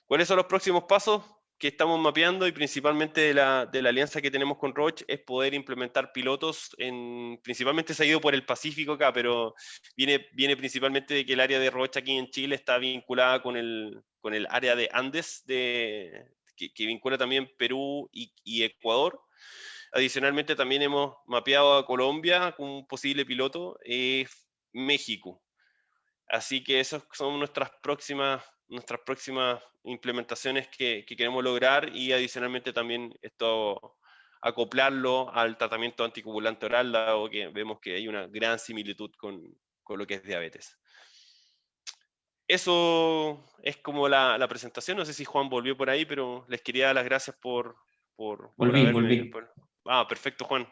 ¿Cuáles son los próximos pasos que estamos mapeando? Y principalmente de la alianza que tenemos con Roche es poder implementar pilotos, principalmente se ha ido por el Pacífico acá, pero viene principalmente de que el área de Roche aquí en Chile está vinculada con el área de Andes, que vincula también Perú y Ecuador. Adicionalmente también hemos mapeado a Colombia con un posible piloto, México. Así que esas son nuestras próximas implementaciones que queremos lograr, y adicionalmente también esto acoplarlo al tratamiento anticoagulante oral, dado que vemos que hay una gran similitud con lo que es diabetes. Eso es como la presentación. No sé si Juan volvió por ahí, pero les quería dar las gracias por haberme... Volví. Perfecto, Juan.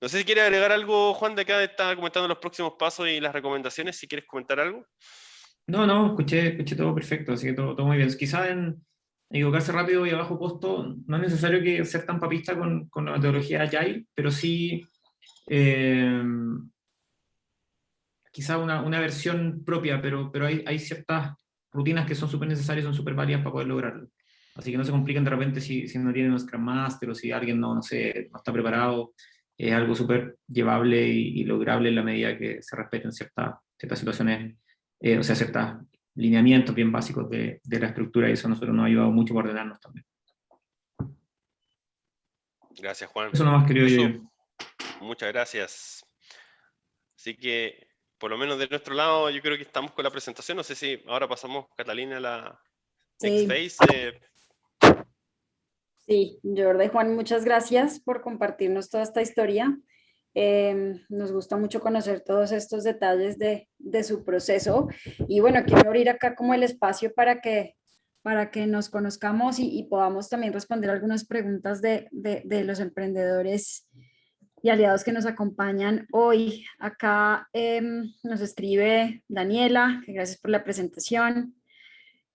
No sé si quiere agregar algo, Juan, de acá está comentando los próximos pasos y las recomendaciones, si quieres comentar algo. No, escuché todo perfecto, así que todo muy bien. Quizá en equivocarse rápido y a bajo costo, no es necesario que ser tan papista con la metodología Agile, pero sí eh, quizá una versión propia, pero hay ciertas rutinas que son súper necesarias, son súper válidas para poder lograrlo. Así que no se compliquen de repente si no tienen un Scrum Master o si alguien no está preparado. Es algo súper llevable y lograble en la medida que se respeten ciertas situaciones, o sea, ciertos lineamientos bien básicos de la estructura, y eso a nosotros nos ha ayudado mucho para ordenarnos también. Gracias, Juan. Eso nomás quería yo. Muchas gracias. Así que, por lo menos de nuestro lado, yo creo que estamos con la presentación. No sé si ahora pasamos, Catalina, a la next phase. Sí, Jordi, Juan, muchas gracias por compartirnos toda esta historia. Nos gusta mucho conocer todos estos detalles de su proceso, y bueno, quiero abrir acá como el espacio para que nos conozcamos y podamos también responder algunas preguntas de los emprendedores y aliados que nos acompañan hoy. Acá nos escribe Daniela, que gracias por la presentación.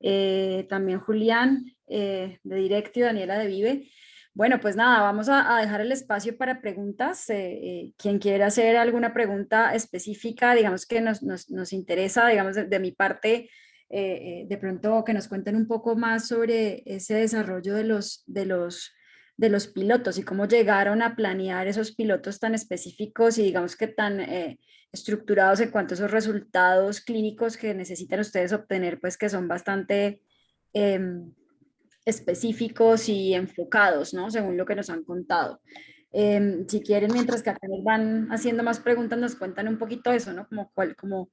También Julián de Directio, Daniela de Vive. Bueno, pues nada, vamos a dejar el espacio para preguntas. Quien quiera hacer alguna pregunta específica, digamos que nos interesa, digamos de mi parte, de pronto que nos cuenten un poco más sobre ese desarrollo de los pilotos y cómo llegaron a planear esos pilotos tan específicos y digamos que tan estructurados en cuanto a esos resultados clínicos que necesitan ustedes obtener, pues que son bastante específicos y enfocados, ¿no? Según lo que nos han contado. Si quieren, mientras que acá nos van haciendo más preguntas, nos cuentan un poquito eso, ¿no? Como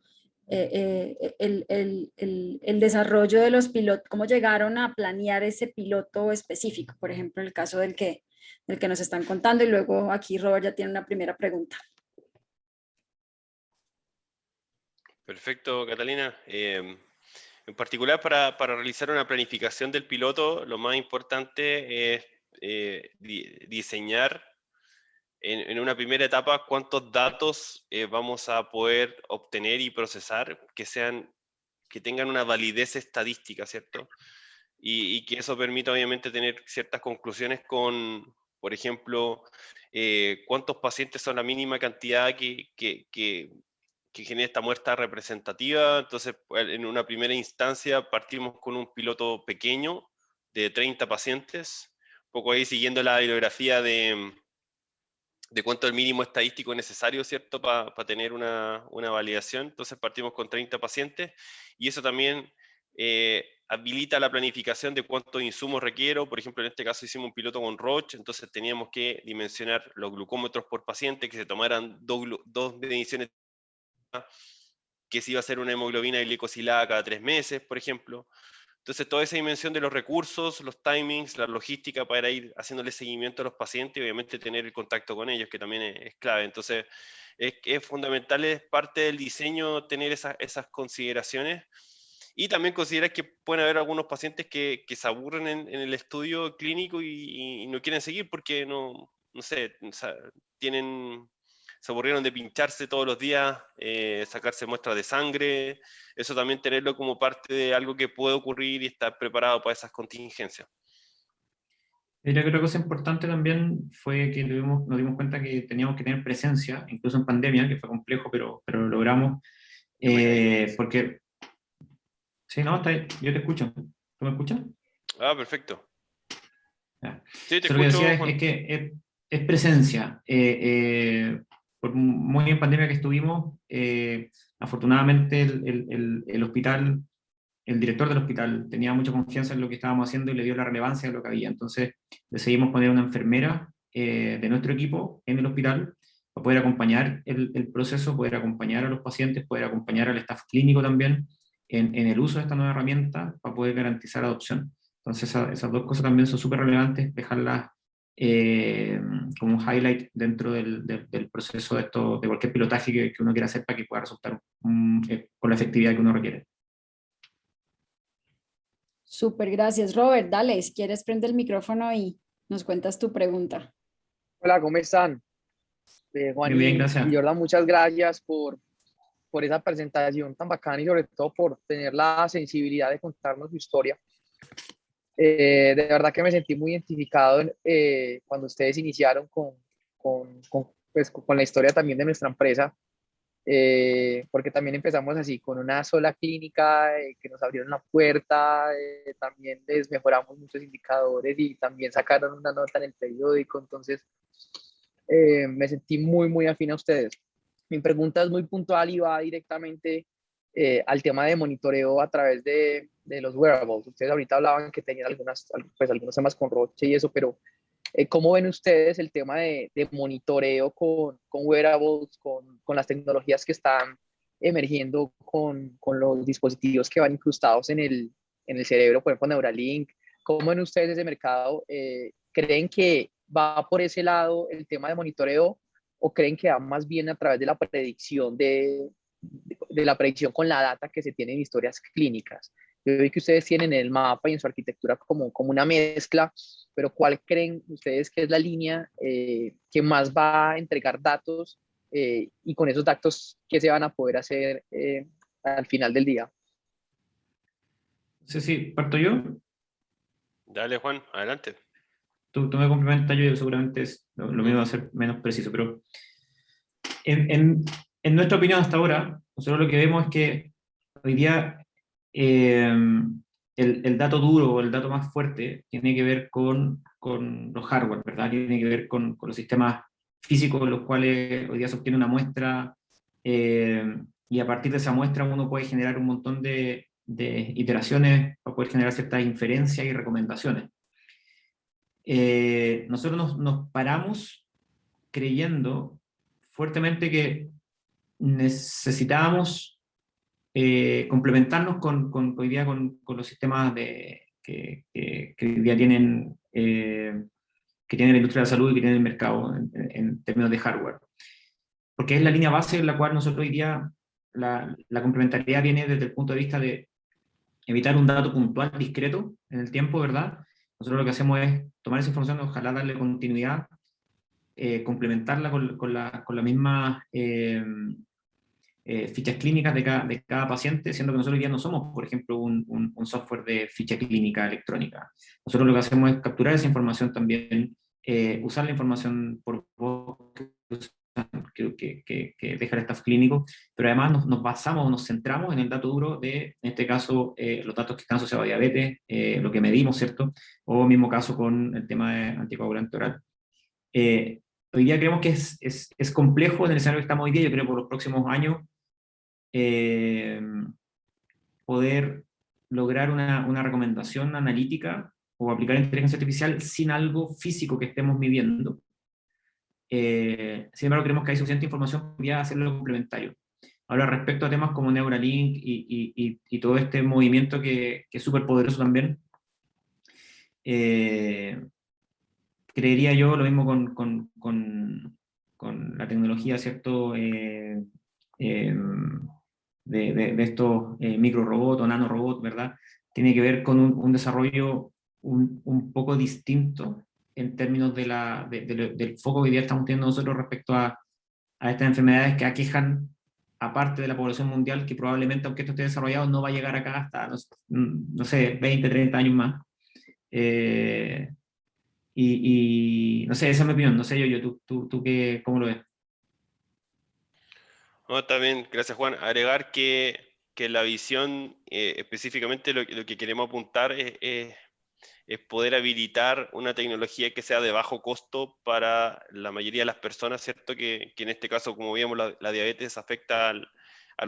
el desarrollo de los pilotos, cómo llegaron a planear ese piloto específico, por ejemplo, el caso del que nos están contando, y luego aquí Robert ya tiene una primera pregunta. Perfecto, Catalina. En particular, para realizar una planificación del piloto, lo más importante es diseñar en una primera etapa cuántos datos vamos a poder obtener y procesar que tengan una validez estadística, ¿cierto? Y que eso permita obviamente tener ciertas conclusiones por ejemplo, cuántos pacientes son la mínima cantidad que genera esta muestra representativa. Entonces, en una primera instancia partimos con un piloto pequeño de 30 pacientes, un poco ahí siguiendo la bibliografía de cuánto es el mínimo estadístico necesario, ¿cierto?, para tener una validación. Entonces partimos con 30 pacientes, y eso también habilita la planificación de cuántos insumos requiero. Por ejemplo, en este caso hicimos un piloto con Roche, entonces teníamos que dimensionar los glucómetros por paciente, que se tomaran dos mediciones, que se iba a hacer una hemoglobina glicosilada cada 3 meses, por ejemplo. Entonces, toda esa dimensión de los recursos, los timings, la logística para ir haciéndole seguimiento a los pacientes y obviamente tener el contacto con ellos, que también es clave. Entonces, es fundamental, es parte del diseño tener esas consideraciones. Y también considerar que pueden haber algunos pacientes que se aburren en el estudio clínico y no quieren seguir porque no sé, o sea, se aburrieron de pincharse todos los días, sacarse muestras de sangre. Eso también tenerlo como parte de algo que puede ocurrir y estar preparado para esas contingencias. Creo que otra cosa importante también fue que nos dimos cuenta que teníamos que tener presencia, incluso en pandemia, que fue complejo, pero lo logramos, porque... Sí, no, está ahí, yo te escucho. ¿Tú me escuchas? Ah, perfecto. Ya. Sí, te Eso lo que decía escucho, Juan. es que es presencia. Por muy en pandemia que estuvimos, afortunadamente el hospital, el director del hospital tenía mucha confianza en lo que estábamos haciendo y le dio la relevancia de lo que había. Entonces decidimos poner una enfermera de nuestro equipo en el hospital para poder acompañar el proceso, poder acompañar a los pacientes, poder acompañar al staff clínico también en el uso de esta nueva herramienta para poder garantizar adopción. Entonces esas dos cosas también son súper relevantes, dejarlas como un highlight dentro del proceso de, esto, de cualquier pilotaje que uno quiera hacer para que pueda resultar con la efectividad que uno requiere. Súper, gracias, Robert. Dale, si quieres, prende el micrófono y nos cuentas tu pregunta. Hola, ¿cómo están? Juan Muy bien, y gracias. Jordan, muchas gracias por esa presentación tan bacana y sobre todo por tener la sensibilidad de contarnos su historia. De verdad que me sentí muy identificado cuando ustedes iniciaron pues, con la historia también de nuestra empresa, porque también empezamos así, con una sola clínica que nos abrieron la puerta, también les mejoramos muchos indicadores y también sacaron una nota en el periódico, entonces me sentí muy, muy afín a ustedes. Mi pregunta es muy puntual y va directamente al tema de monitoreo a través de los wearables. Ustedes ahorita hablaban que tenían algunos temas con Roche y eso, pero ¿cómo ven ustedes el tema de monitoreo con wearables, con las tecnologías que están emergiendo con los dispositivos que van incrustados en el cerebro, por ejemplo, Neuralink? ¿Cómo ven ustedes ese mercado? ¿Creen que va por ese lado el tema de monitoreo o creen que va más bien a través de la predicción de la predicción con la data que se tiene en historias clínicas? Yo vi que ustedes tienen en el mapa y en su arquitectura como una mezcla, pero ¿cuál creen ustedes que es la línea que más va a entregar datos y con esos datos qué se van a poder hacer al final del día? No sé si parto yo. Dale, Juan, adelante. Tú me complementas, yo seguramente lo mío va a ser menos preciso, pero en nuestra opinión hasta ahora, nosotros lo que vemos es que hoy día el dato duro o el dato más fuerte tiene que ver con los hardware, ¿verdad? Tiene que ver con los sistemas físicos en los cuales hoy día se obtiene una muestra y a partir de esa muestra uno puede generar un montón de iteraciones para poder generar ciertas inferencias y recomendaciones. Nosotros nos paramos creyendo fuertemente que necesitábamos complementarnos hoy día con los sistemas que hoy día tienen, que tiene la industria de la salud y que tiene el mercado en términos de hardware. Porque es la línea base en la cual nosotros hoy día la complementariedad viene desde el punto de vista de evitar un dato puntual, discreto en el tiempo, ¿verdad? Nosotros lo que hacemos es tomar esa información, ojalá darle continuidad, complementarla con la misma fichas clínicas de cada paciente, siendo que nosotros hoy día no somos, por ejemplo, un software de ficha clínica electrónica. Nosotros lo que hacemos es capturar esa información también, usar la información por voz que deja el staff clínico, pero además nos basamos, nos centramos en el dato duro de, en este caso, los datos que están asociados a diabetes, lo que medimos, ¿cierto? O mismo caso con el tema de anticoagulante oral. Hoy día creemos que es complejo en el escenario que estamos hoy día, yo creo por los próximos años, poder lograr una recomendación analítica o aplicar inteligencia artificial sin algo físico que estemos midiendo. Sin embargo, creemos que hay suficiente información para hacerlo complementario. Ahora, respecto a temas como Neuralink y todo este movimiento que es súper poderoso también, creería yo lo mismo con la tecnología, ¿cierto? De estos microrobots o nanorobots, ¿verdad? Tiene que ver con un desarrollo un poco distinto en términos del foco que hoy día estamos teniendo nosotros respecto a estas enfermedades que aquejan a parte de la población mundial, que probablemente, aunque esto esté desarrollado, no va a llegar acá hasta, no sé, 20, 30 años más. Eh, no sé, esa es mi opinión, no sé tú qué, ¿cómo lo ves? No, también, gracias Juan. Agregar que la visión, específicamente lo que queremos apuntar es poder habilitar una tecnología que sea de bajo costo para la mayoría de las personas, ¿cierto? Que en este caso, como vemos, la diabetes afecta al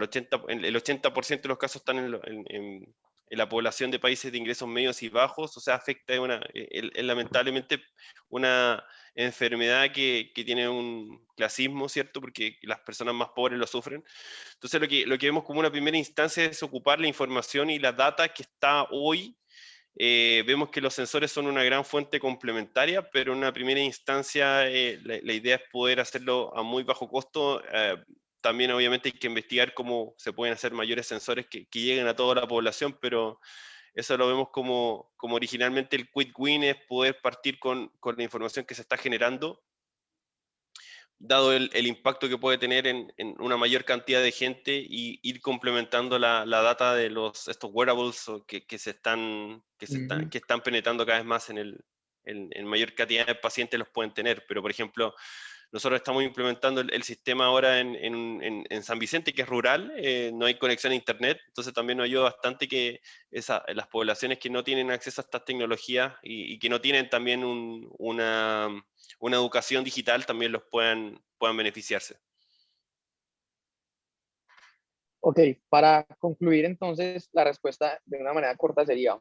80, el 80% de los casos están en la población de países de ingresos medios y bajos, o sea, afecta lamentablemente una enfermedad que tiene un clasismo, ¿cierto? Porque las personas más pobres lo sufren. Entonces, lo que vemos como una primera instancia es ocupar la información y la data que está hoy. Vemos que los sensores son una gran fuente complementaria, pero en una primera instancia la idea es poder hacerlo a muy bajo costo. También obviamente hay que investigar cómo se pueden hacer mayores sensores que lleguen a toda la población, pero eso lo vemos como originalmente el quick win es poder partir con la información que se está generando, dado el impacto que puede tener en una mayor cantidad de gente y ir complementando la data de estos wearables Ujú. que están penetrando cada vez más en mayor cantidad de pacientes los pueden tener. Pero, por ejemplo, nosotros estamos implementando el sistema ahora en San Vicente, que es rural, no hay conexión a internet, entonces también nos ayuda bastante que las poblaciones que no tienen acceso a estas tecnologías y que no tienen también una educación digital también puedan beneficiarse. Ok, para concluir entonces la respuesta de una manera corta sería,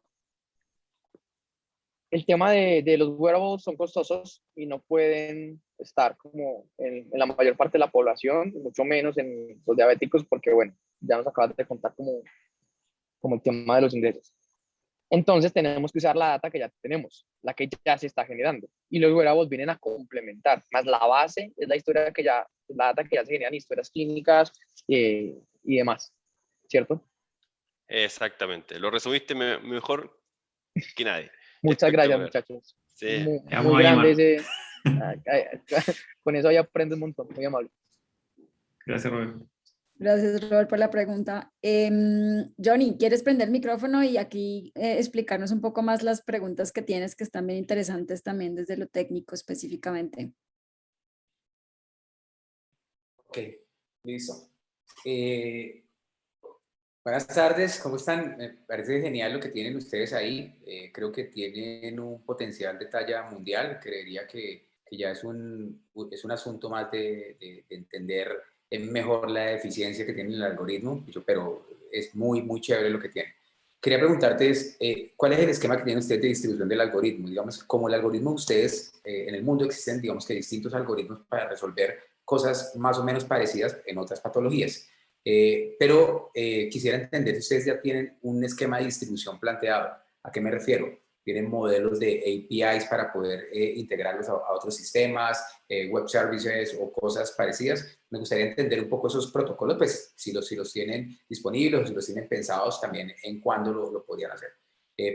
el tema de los wearables son costosos y no pueden estar como en la mayor parte de la población, mucho menos en los diabéticos, porque bueno, ya nos acabas de contar como el tema de los ingresos. Entonces tenemos que usar la data que ya tenemos, la que ya se está generando. Y los wearables vienen a complementar, más la base es la historia la data que ya se generan, historias clínicas y demás, ¿cierto? Exactamente, lo resumiste mejor que nadie. Muchas gracias, Espectacular. muchachos. Sí. Te Muy vamos a grande llamar. ese. Con eso ahí aprendo un montón, muy amable. Gracias, Roberto. Gracias, Robert, por la pregunta. Johnny, ¿quieres prender el micrófono y aquí explicarnos un poco más las preguntas que tienes, que están bien interesantes también desde lo técnico específicamente? Ok, listo. Buenas tardes, ¿cómo están? Me parece genial lo que tienen ustedes ahí. Creo que tienen un potencial de talla mundial. Creería que ya es es un asunto más de entender mejor la eficiencia que tiene el algoritmo, pero es muy chévere lo que tienen. Quería preguntarte, ¿cuál es el esquema que tienen ustedes de distribución del algoritmo? Digamos, como el algoritmo de ustedes, en el mundo existen, digamos que distintos algoritmos para resolver cosas más o menos parecidas en otras patologías. Pero quisiera entender si ustedes ya tienen un esquema de distribución planteado. ¿A qué me refiero? ¿Tienen modelos de APIs para poder integrarlos a otros sistemas, web services o cosas parecidas? Me gustaría entender un poco esos protocolos, pues si los tienen disponibles o si los tienen pensados también en cuándo lo podrían hacer.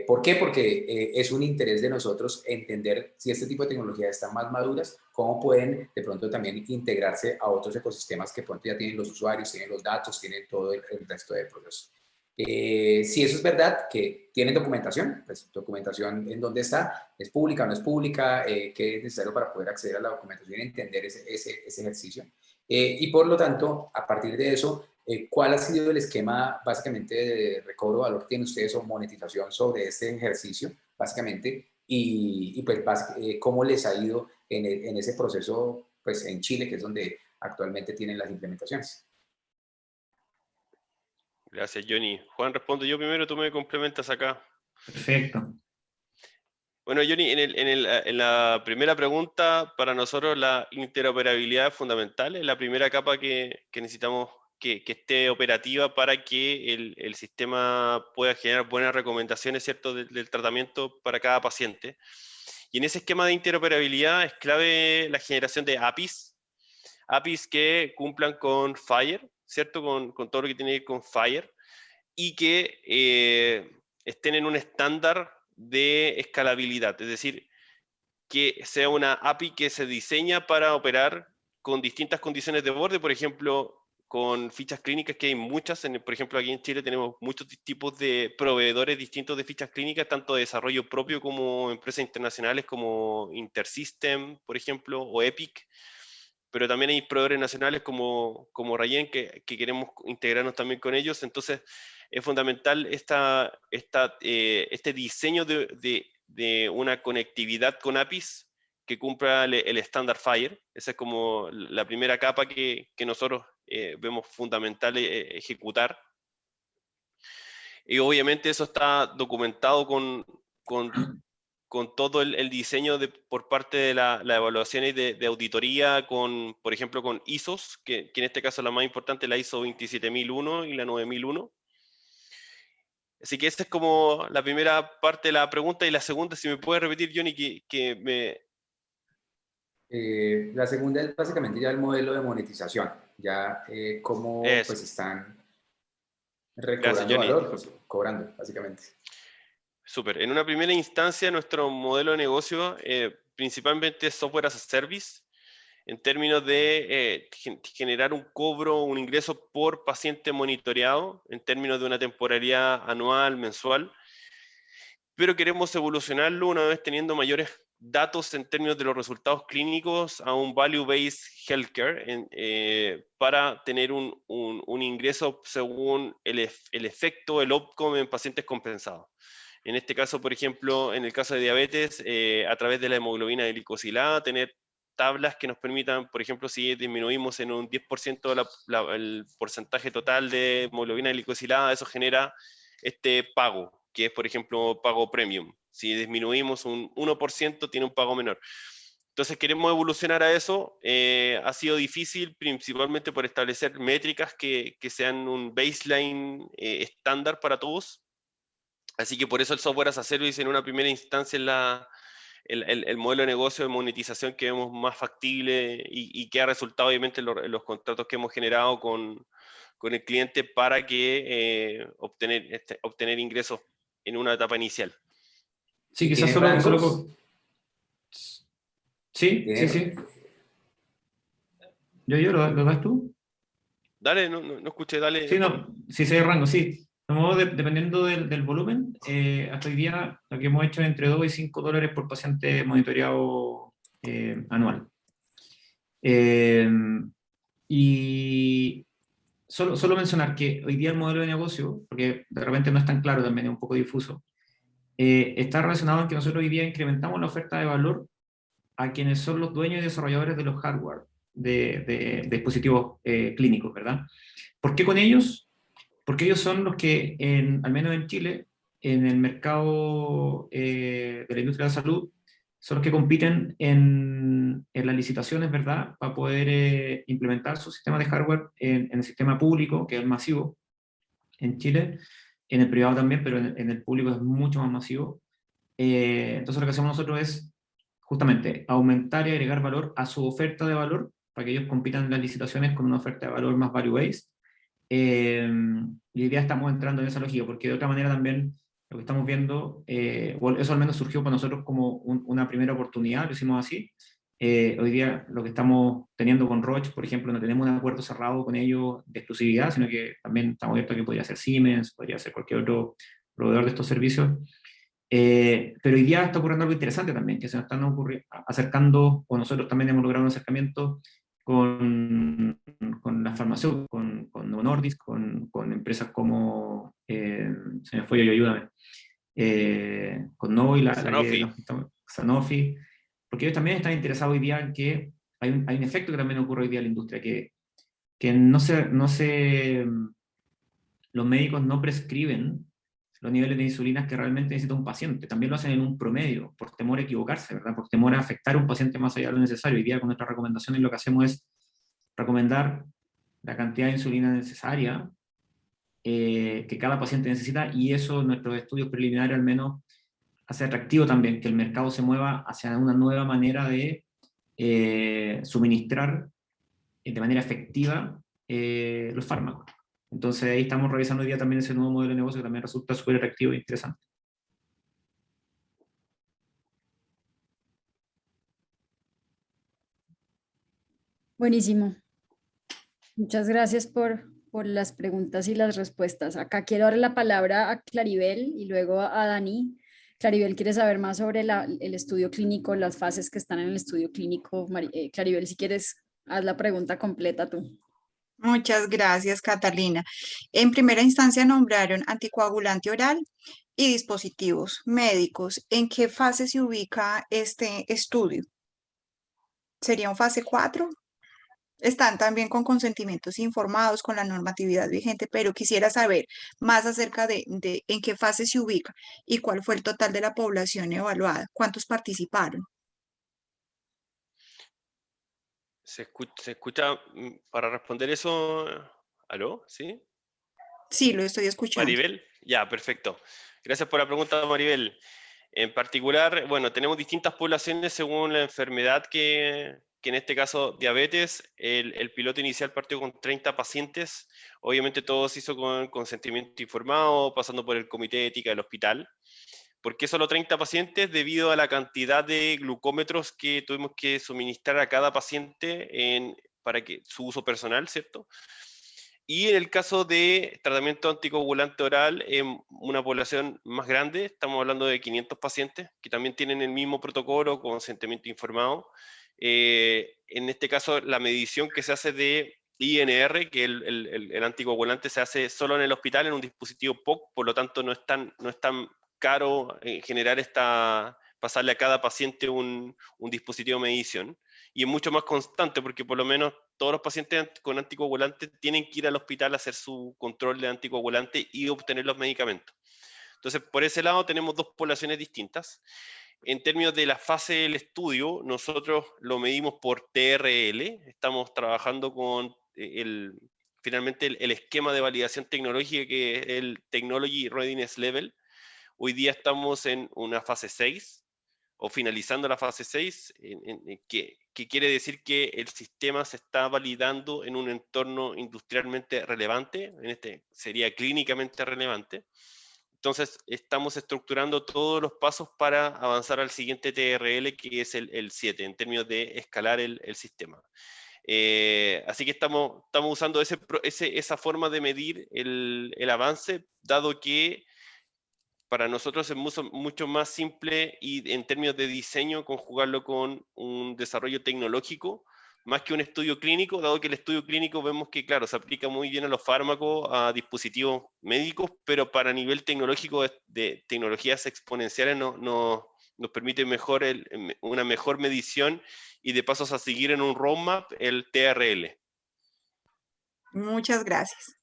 ¿Por qué? Porque es un interés de nosotros entender si este tipo de tecnologías están más maduras, cómo pueden de pronto también integrarse a otros ecosistemas que pronto ya tienen los usuarios, tienen los datos, tienen todo el resto de procesos. Si eso es verdad, que tienen documentación, pues documentación en dónde está, es pública o no es pública, qué es necesario para poder acceder a la documentación y entender ese ejercicio. Y por lo tanto, a partir de eso, ¿cuál ha sido el esquema básicamente de recobro de valor que tienen ustedes o monetización sobre este ejercicio, básicamente? Y pues, ¿cómo les ha ido en ese proceso, pues en Chile, que es donde actualmente tienen las implementaciones? Gracias, Johnny. Juan, respondo yo primero, tú me complementas acá. Perfecto. Bueno, Johnny, en la primera pregunta, para nosotros la interoperabilidad es fundamental, es la primera capa que necesitamos que esté operativa para que el sistema pueda generar buenas recomendaciones, ¿cierto?, del tratamiento para cada paciente. Y en ese esquema de interoperabilidad es clave la generación de APIs que cumplan con FHIR, ¿cierto?, con todo lo que tiene que ver con FHIR, y que estén en un estándar de escalabilidad, es decir, que sea una API que se diseña para operar con distintas condiciones de borde, por ejemplo, con fichas clínicas, que hay muchas, por ejemplo, aquí en Chile tenemos muchos tipos de proveedores distintos de fichas clínicas, tanto de desarrollo propio como empresas internacionales como Intersystem, por ejemplo, o Epic, pero también hay proveedores nacionales como Rayen, que queremos integrarnos también con ellos. Entonces, es fundamental este diseño de una conectividad con APIs que cumpla el estándar FHIR. Esa es como la primera capa que nosotros vemos fundamental ejecutar. Y obviamente eso está documentado con todo el diseño por parte de la evaluación y de auditoría, por ejemplo, con ISOs, que en este caso la más importante, la ISO 27001 y la 9001. Así que esa es como la primera parte de la pregunta, y la segunda, si me puedes repetir, Johnny, La segunda es básicamente ya el modelo de monetización, ya cómo Eso. pues están Gracias, recobrando Johnny. valor, pues cobrando básicamente. Súper. En una primera instancia, nuestro modelo de negocio principalmente es software as a service, en términos de generar un cobro, un ingreso por paciente monitoreado, en términos de una temporalidad anual, mensual, pero queremos evolucionarlo una vez teniendo mayores datos en términos de los resultados clínicos a un value-based healthcare, para tener un ingreso según el efecto, el outcome en pacientes compensados. En este caso, por ejemplo, en el caso de diabetes, a través de la hemoglobina glicosilada, tener tablas que nos permitan, por ejemplo, si disminuimos en un 10% el porcentaje total de hemoglobina glicosilada, eso genera este pago, que es, por ejemplo, pago premium. Si disminuimos un 1%, tiene un pago menor. Entonces queremos evolucionar a eso. Ha sido difícil, principalmente por establecer métricas que sean un baseline estándar para todos. Así que por eso el software as a service en una primera instancia es el modelo de negocio de monetización que vemos más factible y que ha resultado obviamente en los contratos que hemos generado con el cliente para que obtener ingresos en una etapa inicial. Sí, quizás ¿Tiene solo... rangos? Sí. ¿Lo das tú? Dale, no escuché, dale. Sí, no, sí se hay rango, sí. De modo, dependiendo del volumen, hasta hoy día lo que hemos hecho es entre $2 y $5 por paciente monitoreado anual. Y solo mencionar que hoy día el modelo de negocio, porque de repente no es tan claro, también es un poco difuso, está relacionado en que nosotros hoy día incrementamos la oferta de valor a quienes son los dueños y desarrolladores de los hardware de dispositivos clínicos, ¿verdad? ¿Por qué con ellos? Porque ellos son los que, al menos en Chile, en el mercado de la industria de la salud, son los que compiten en las licitaciones, ¿verdad?, para poder implementar su sistema de hardware en el sistema público, que es masivo en Chile, en el privado también, pero en el público es mucho más masivo. Entonces lo que hacemos nosotros es justamente aumentar y agregar valor a su oferta de valor, para que ellos compitan en las licitaciones con una oferta de valor más value-based. Y hoy día estamos entrando en esa lógica, porque de otra manera también lo que estamos viendo, bueno, eso al menos surgió para nosotros como una primera oportunidad, lo hicimos así. Hoy día lo que estamos teniendo con Roche, por ejemplo, no tenemos un acuerdo cerrado con ellos de exclusividad, sino que también estamos abiertos a que podría ser Siemens, podría ser cualquier otro proveedor de estos servicios. Pero hoy día está ocurriendo algo interesante también, que se nos están acercando, o nosotros también hemos logrado un acercamiento con las farmacéuticas, con Novo Nordisk, con empresas como, se me fue yo, ayúdame, con Novo y Sanofi. Sanofi, porque ellos también están interesados hoy día en que hay un efecto que también ocurre hoy día en la industria, que los médicos no prescriben los niveles de insulinas que realmente necesita un paciente. También lo hacen en un promedio, por temor a equivocarse, ¿verdad? Por temor a afectar a un paciente más allá de lo necesario. Hoy día con nuestras recomendaciones lo que hacemos es recomendar la cantidad de insulina necesaria que cada paciente necesita, y eso en nuestros estudios preliminares al menos hace atractivo también que el mercado se mueva hacia una nueva manera de suministrar de manera efectiva los fármacos. Entonces ahí estamos revisando hoy día también ese nuevo modelo de negocio que también resulta súper atractivo e interesante. Buenísimo. Muchas gracias por las preguntas y las respuestas. Acá quiero darle la palabra a Claribel y luego a Dani. Claribel quiere saber más sobre el estudio clínico, las fases que están en el estudio clínico. Claribel, si quieres, haz la pregunta completa tú. Muchas gracias, Catalina. En primera instancia nombraron anticoagulante oral y dispositivos médicos. ¿En qué fase se ubica este estudio? ¿Sería un fase 4? Están también con consentimientos informados con la normatividad vigente, pero quisiera saber más acerca de en qué fase se ubica y cuál fue el total de la población evaluada. ¿Cuántos participaron? ¿Se escucha para responder eso? ¿Aló? ¿Sí? Sí, lo estoy escuchando. Maribel, ya, perfecto. Gracias por la pregunta, Maribel. En particular, bueno, tenemos distintas poblaciones según la enfermedad que en este caso diabetes. El piloto inicial partió con 30 pacientes. Obviamente todo se hizo con consentimiento informado, pasando por el comité de ética del hospital. ¿Por qué solo 30 pacientes? Debido a la cantidad de glucómetros que tuvimos que suministrar a cada paciente para que su uso personal, ¿cierto? Y en el caso de tratamiento anticoagulante oral en una población más grande, estamos hablando de 500 pacientes que también tienen el mismo protocolo, consentimiento informado. En este caso, la medición que se hace de INR, que el anticoagulante se hace solo en el hospital, en un dispositivo POC, por lo tanto no es tan caro pasarle a cada paciente un dispositivo de medición, y es mucho más constante porque por lo menos todos los pacientes con anticoagulantes tienen que ir al hospital a hacer su control de anticoagulante y obtener los medicamentos. Entonces, por ese lado tenemos dos poblaciones distintas. En términos de la fase del estudio, nosotros lo medimos por TRL, estamos trabajando con finalmente el esquema de validación tecnológica que es el Technology Readiness Level. Hoy día estamos en una fase 6, o finalizando la fase 6, que quiere decir que el sistema se está validando en un entorno industrialmente relevante, en este sería clínicamente relevante. Entonces, estamos estructurando todos los pasos para avanzar al siguiente TRL, que es el 7, en términos de escalar el sistema. Así que estamos usando esa forma de medir el avance, dado que para nosotros es mucho más simple y en términos de diseño conjugarlo con un desarrollo tecnológico más que un estudio clínico, dado que el estudio clínico vemos que, claro, se aplica muy bien a los fármacos, a dispositivos médicos, pero para nivel tecnológico de tecnologías exponenciales nos permite una mejor medición y de pasos a seguir en un roadmap el TRL. Muchas gracias.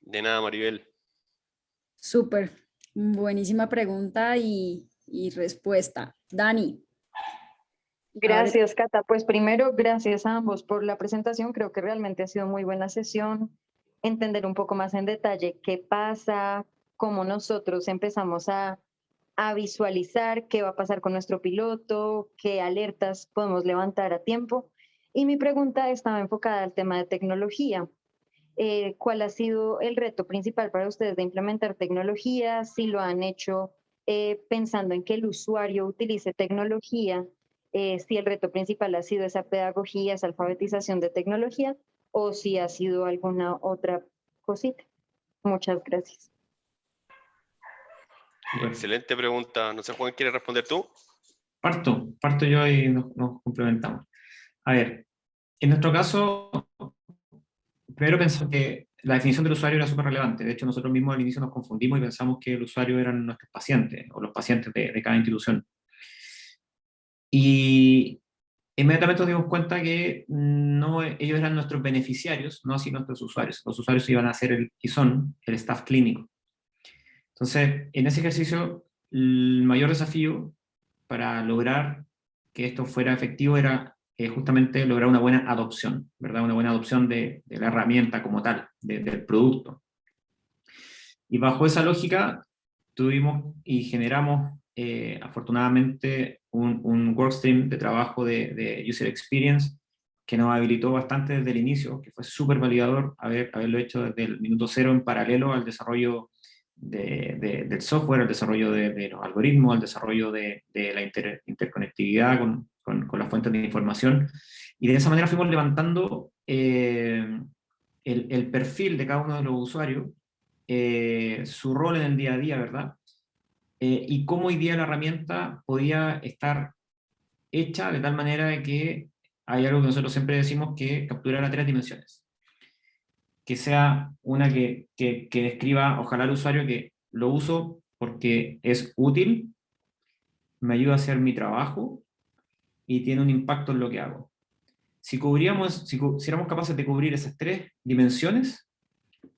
De nada, Maribel. Súper. Buenísima pregunta y respuesta. Dani. Gracias, Cata. Pues primero, gracias a ambos por la presentación. Creo que realmente ha sido muy buena sesión. Entender un poco más en detalle qué pasa, cómo nosotros empezamos a visualizar qué va a pasar con nuestro piloto, qué alertas podemos levantar a tiempo. Y mi pregunta estaba enfocada al tema de tecnología. ¿Cuál ha sido el reto principal para ustedes de implementar tecnología? Si lo han hecho pensando en que el usuario utilice tecnología, si el reto principal ha sido esa pedagogía, esa alfabetización de tecnología, o si ha sido alguna otra cosita. Muchas gracias. Excelente pregunta. No sé, Juan, ¿quieres responder tú? Parto yo y nos complementamos. A ver, en nuestro caso, primero pensamos que la definición del usuario era súper relevante. De hecho, nosotros mismos al inicio nos confundimos y pensamos que el usuario eran nuestros pacientes o los pacientes de cada institución. Y inmediatamente nos dimos cuenta que no, ellos eran nuestros beneficiarios, no así nuestros usuarios. Los usuarios iban a ser y son el staff clínico. Entonces, en ese ejercicio, el mayor desafío para lograr que esto fuera efectivo era justamente lograr una buena adopción, ¿verdad? Una buena adopción de la herramienta como tal, del producto. Y bajo esa lógica tuvimos y generamos afortunadamente un workstream de trabajo de User Experience que nos habilitó bastante desde el inicio, que fue súper validador haberlo hecho desde el minuto cero en paralelo al desarrollo del software, al desarrollo de los algoritmos, al desarrollo de la interconectividad con las fuentes de información. Y de esa manera fuimos levantando el perfil de cada uno de los usuarios, su rol en el día a día, ¿verdad? Y cómo hoy día la herramienta podía estar hecha de tal manera de que hay algo que nosotros siempre decimos que capturara 3 dimensiones. Que sea una que describa, ojalá al usuario, que lo uso porque es útil, me ayuda a hacer mi trabajo y tiene un impacto en lo que hago. Si éramos capaces de cubrir esas 3 dimensiones,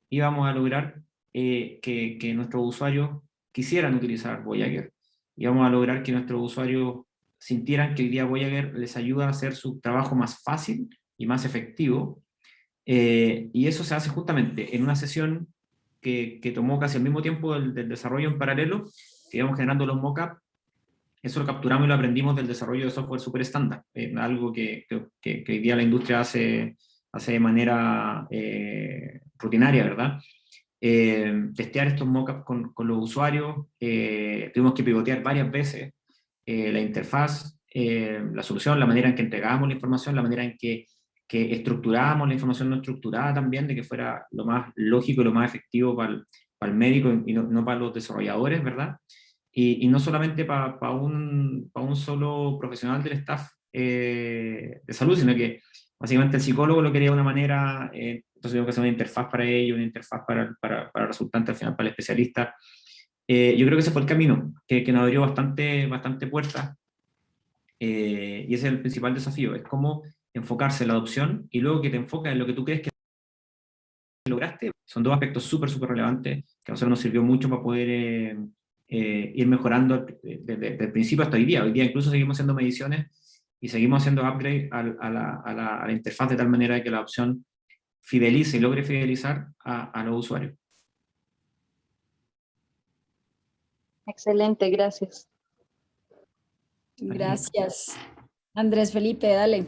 íbamos a lograr que nuestros usuarios quisieran utilizar Voyager. Íbamos a lograr que nuestros usuarios sintieran que hoy día Voyager les ayuda a hacer su trabajo más fácil y más efectivo. Y eso se hace justamente en una sesión que tomó casi al mismo tiempo del desarrollo en paralelo, que íbamos generando los mockups. Eso lo capturamos y lo aprendimos del desarrollo de software super estándar, algo que hoy día la industria hace de manera rutinaria, ¿verdad? Testear estos mockups con los usuarios, tuvimos que pivotear varias veces la interfaz, la solución, la manera en que entregábamos la información, la manera en que estructurábamos la información no estructurada también, de que fuera lo más lógico y lo más efectivo para el médico y no para los desarrolladores, ¿verdad? Y no solamente para un solo profesional del staff de salud, sino que básicamente el psicólogo lo quería de una manera, entonces tengo que hacer una interfaz para ello, una interfaz para el resultante, al final para el especialista. Yo creo que ese fue el camino, que nos abrió bastante puertas, y ese es el principal desafío, es cómo enfocarse en la adopción y luego que te enfocas en lo que tú crees que lograste. Son 2 aspectos súper relevantes que a nosotros nos sirvió mucho para poder ir mejorando desde el principio hasta hoy día. Hoy día incluso seguimos haciendo mediciones y seguimos haciendo upgrade a la interfaz de tal manera que la opción fidelice y logre fidelizar a los usuarios. Excelente, gracias. Gracias. Andrés Felipe, dale.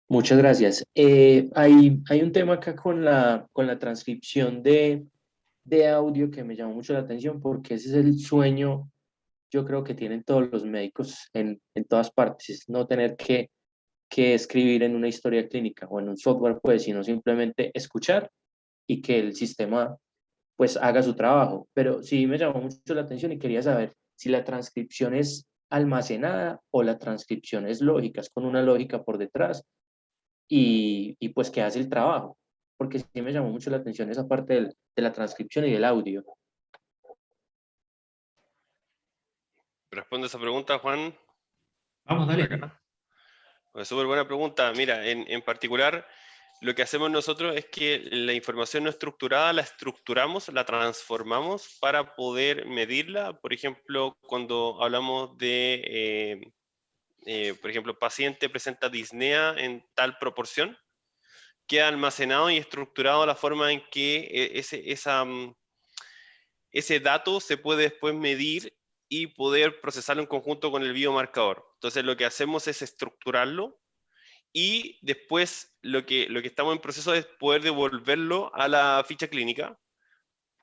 Muchas gracias. Hay un tema acá con la transcripción de audio que me llamó mucho la atención porque ese es el sueño, yo creo que tienen todos los médicos en todas partes, es no tener que escribir en una historia clínica o en un software, pues, sino simplemente escuchar y que el sistema pues haga su trabajo. Pero sí me llamó mucho la atención y quería saber si la transcripción es almacenada o la transcripción es lógica, es con una lógica por detrás y pues que hace el trabajo, porque sí me llamó mucho la atención esa parte de la transcripción y del audio. ¿Responde esa pregunta, Juan? Vamos, dale. Pues súper buena pregunta. Mira, en particular, lo que hacemos nosotros es que la información no estructurada la estructuramos, la transformamos para poder medirla. Por ejemplo, cuando hablamos de, por ejemplo, paciente presenta disnea en tal proporción, queda almacenado y estructurado la forma en que ese dato se puede después medir y poder procesarlo en conjunto con el biomarcador. Entonces lo que hacemos es estructurarlo y después lo que estamos en proceso es poder devolverlo a la ficha clínica,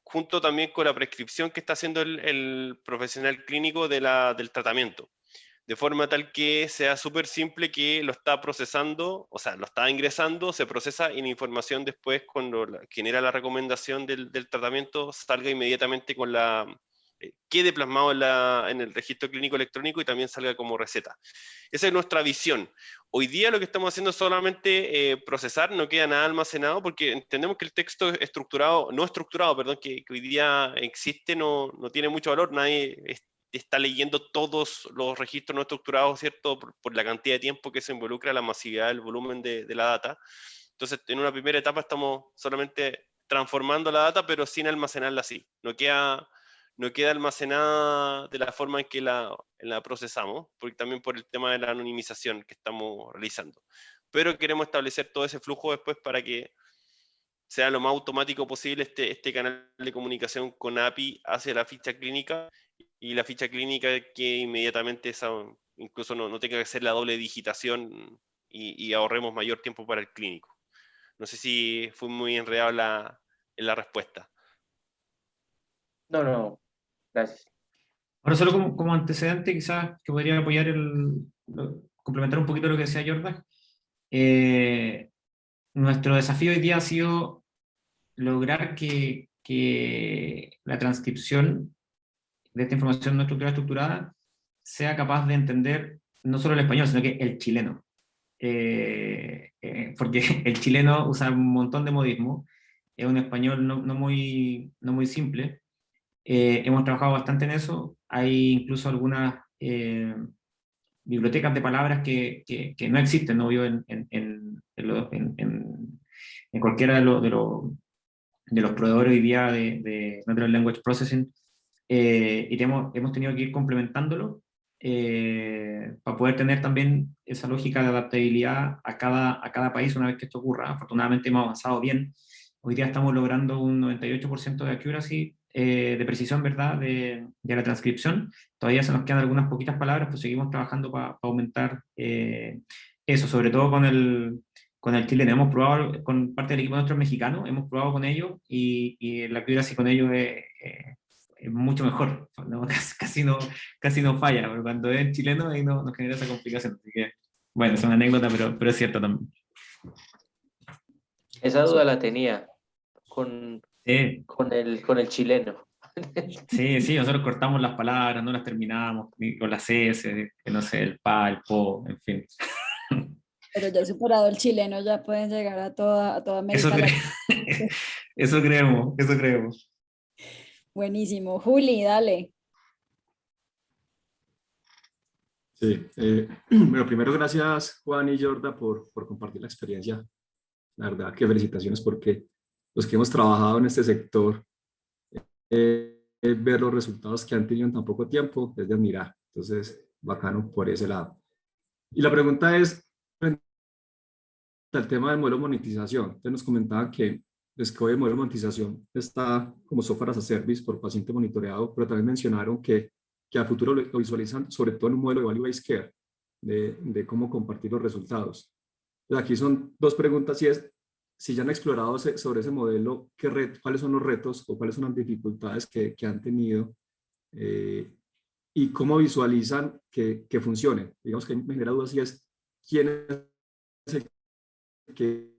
junto también con la prescripción que está haciendo el profesional clínico del tratamiento. De forma tal que sea súper simple que lo está procesando, o sea, lo está ingresando, se procesa y la información después, cuando genera la recomendación del tratamiento, salga inmediatamente con quede plasmado en el registro clínico electrónico y también salga como receta. Esa es nuestra visión. Hoy día lo que estamos haciendo es solamente procesar, no queda nada almacenado, porque entendemos que el texto no estructurado, perdón, que hoy día existe, no tiene mucho valor, nadie está leyendo todos los registros no estructurados, ¿cierto? Por la cantidad de tiempo que se involucra, la masividad, el volumen de la data. Entonces, en una primera etapa estamos solamente transformando la data, pero sin almacenarla así. No queda no queda almacenada de la forma en que la procesamos, porque también por el tema de la anonimización que estamos realizando. Pero queremos establecer todo ese flujo después para que sea lo más automático posible este canal de comunicación con API hacia la ficha clínica, y la ficha clínica que inmediatamente incluso no tenga que hacer la doble digitación y ahorremos mayor tiempo para el clínico. No sé si fue muy enredado en la respuesta. No, gracias. Ahora, solo como antecedente, quizás que podría apoyar complementar un poquito lo que decía Jordan. Nuestro desafío hoy día ha sido lograr que la transcripción de esta información no estructurada sea capaz de entender no solo el español, sino que el chileno. Porque el chileno usa un montón de modismos, es un español no muy simple. Hemos trabajado bastante en eso, hay incluso algunas bibliotecas de palabras que no existen, obvio, en cualquiera de los proveedores hoy día de Natural Language Processing, y hemos tenido que ir complementándolo para poder tener también esa lógica de adaptabilidad a cada país una vez que esto ocurra. Afortunadamente hemos avanzado bien. Hoy día estamos logrando un 98% de accuracy, de precisión, ¿verdad?, de la transcripción. Todavía se nos quedan algunas poquitas palabras, pues seguimos trabajando para aumentar eso, sobre todo con el chileno. Hemos probado con parte del equipo nuestro mexicano, hemos probado con ellos y la accuracy con ellos es mucho mejor, ¿no? Casi no falla, pero cuando es chileno ahí nos genera esa complicación. Así que, bueno, es una anécdota, pero es cierto también. Esa duda la tenía con el chileno. Sí, nosotros cortamos las palabras, no las terminamos, con las S, no sé, el pa, el po, en fin. Pero ya superado el chileno, ya pueden llegar a toda América Latina. Eso creemos. Buenísimo. Juli, dale. Sí, bueno, primero gracias Juan y Jorda por compartir la experiencia. La verdad que felicitaciones, porque los que hemos trabajado en este sector, ver los resultados que han tenido en tan poco tiempo es de admirar. Entonces, bacano por ese lado. Y la pregunta es, frente al tema del modelo de monetización, ustedes nos comentaban que hoy el modelo de monetización está como software as a service por paciente monitoreado, pero también mencionaron que a futuro lo visualizan sobre todo en un modelo de value-based care, de cómo compartir los resultados. Entonces, aquí son dos preguntas, y es, si ya han explorado sobre ese modelo, cuáles son los retos o cuáles son las dificultades que han tenido, y cómo visualizan que funcione. Digamos que me genera dudas si es quién es el que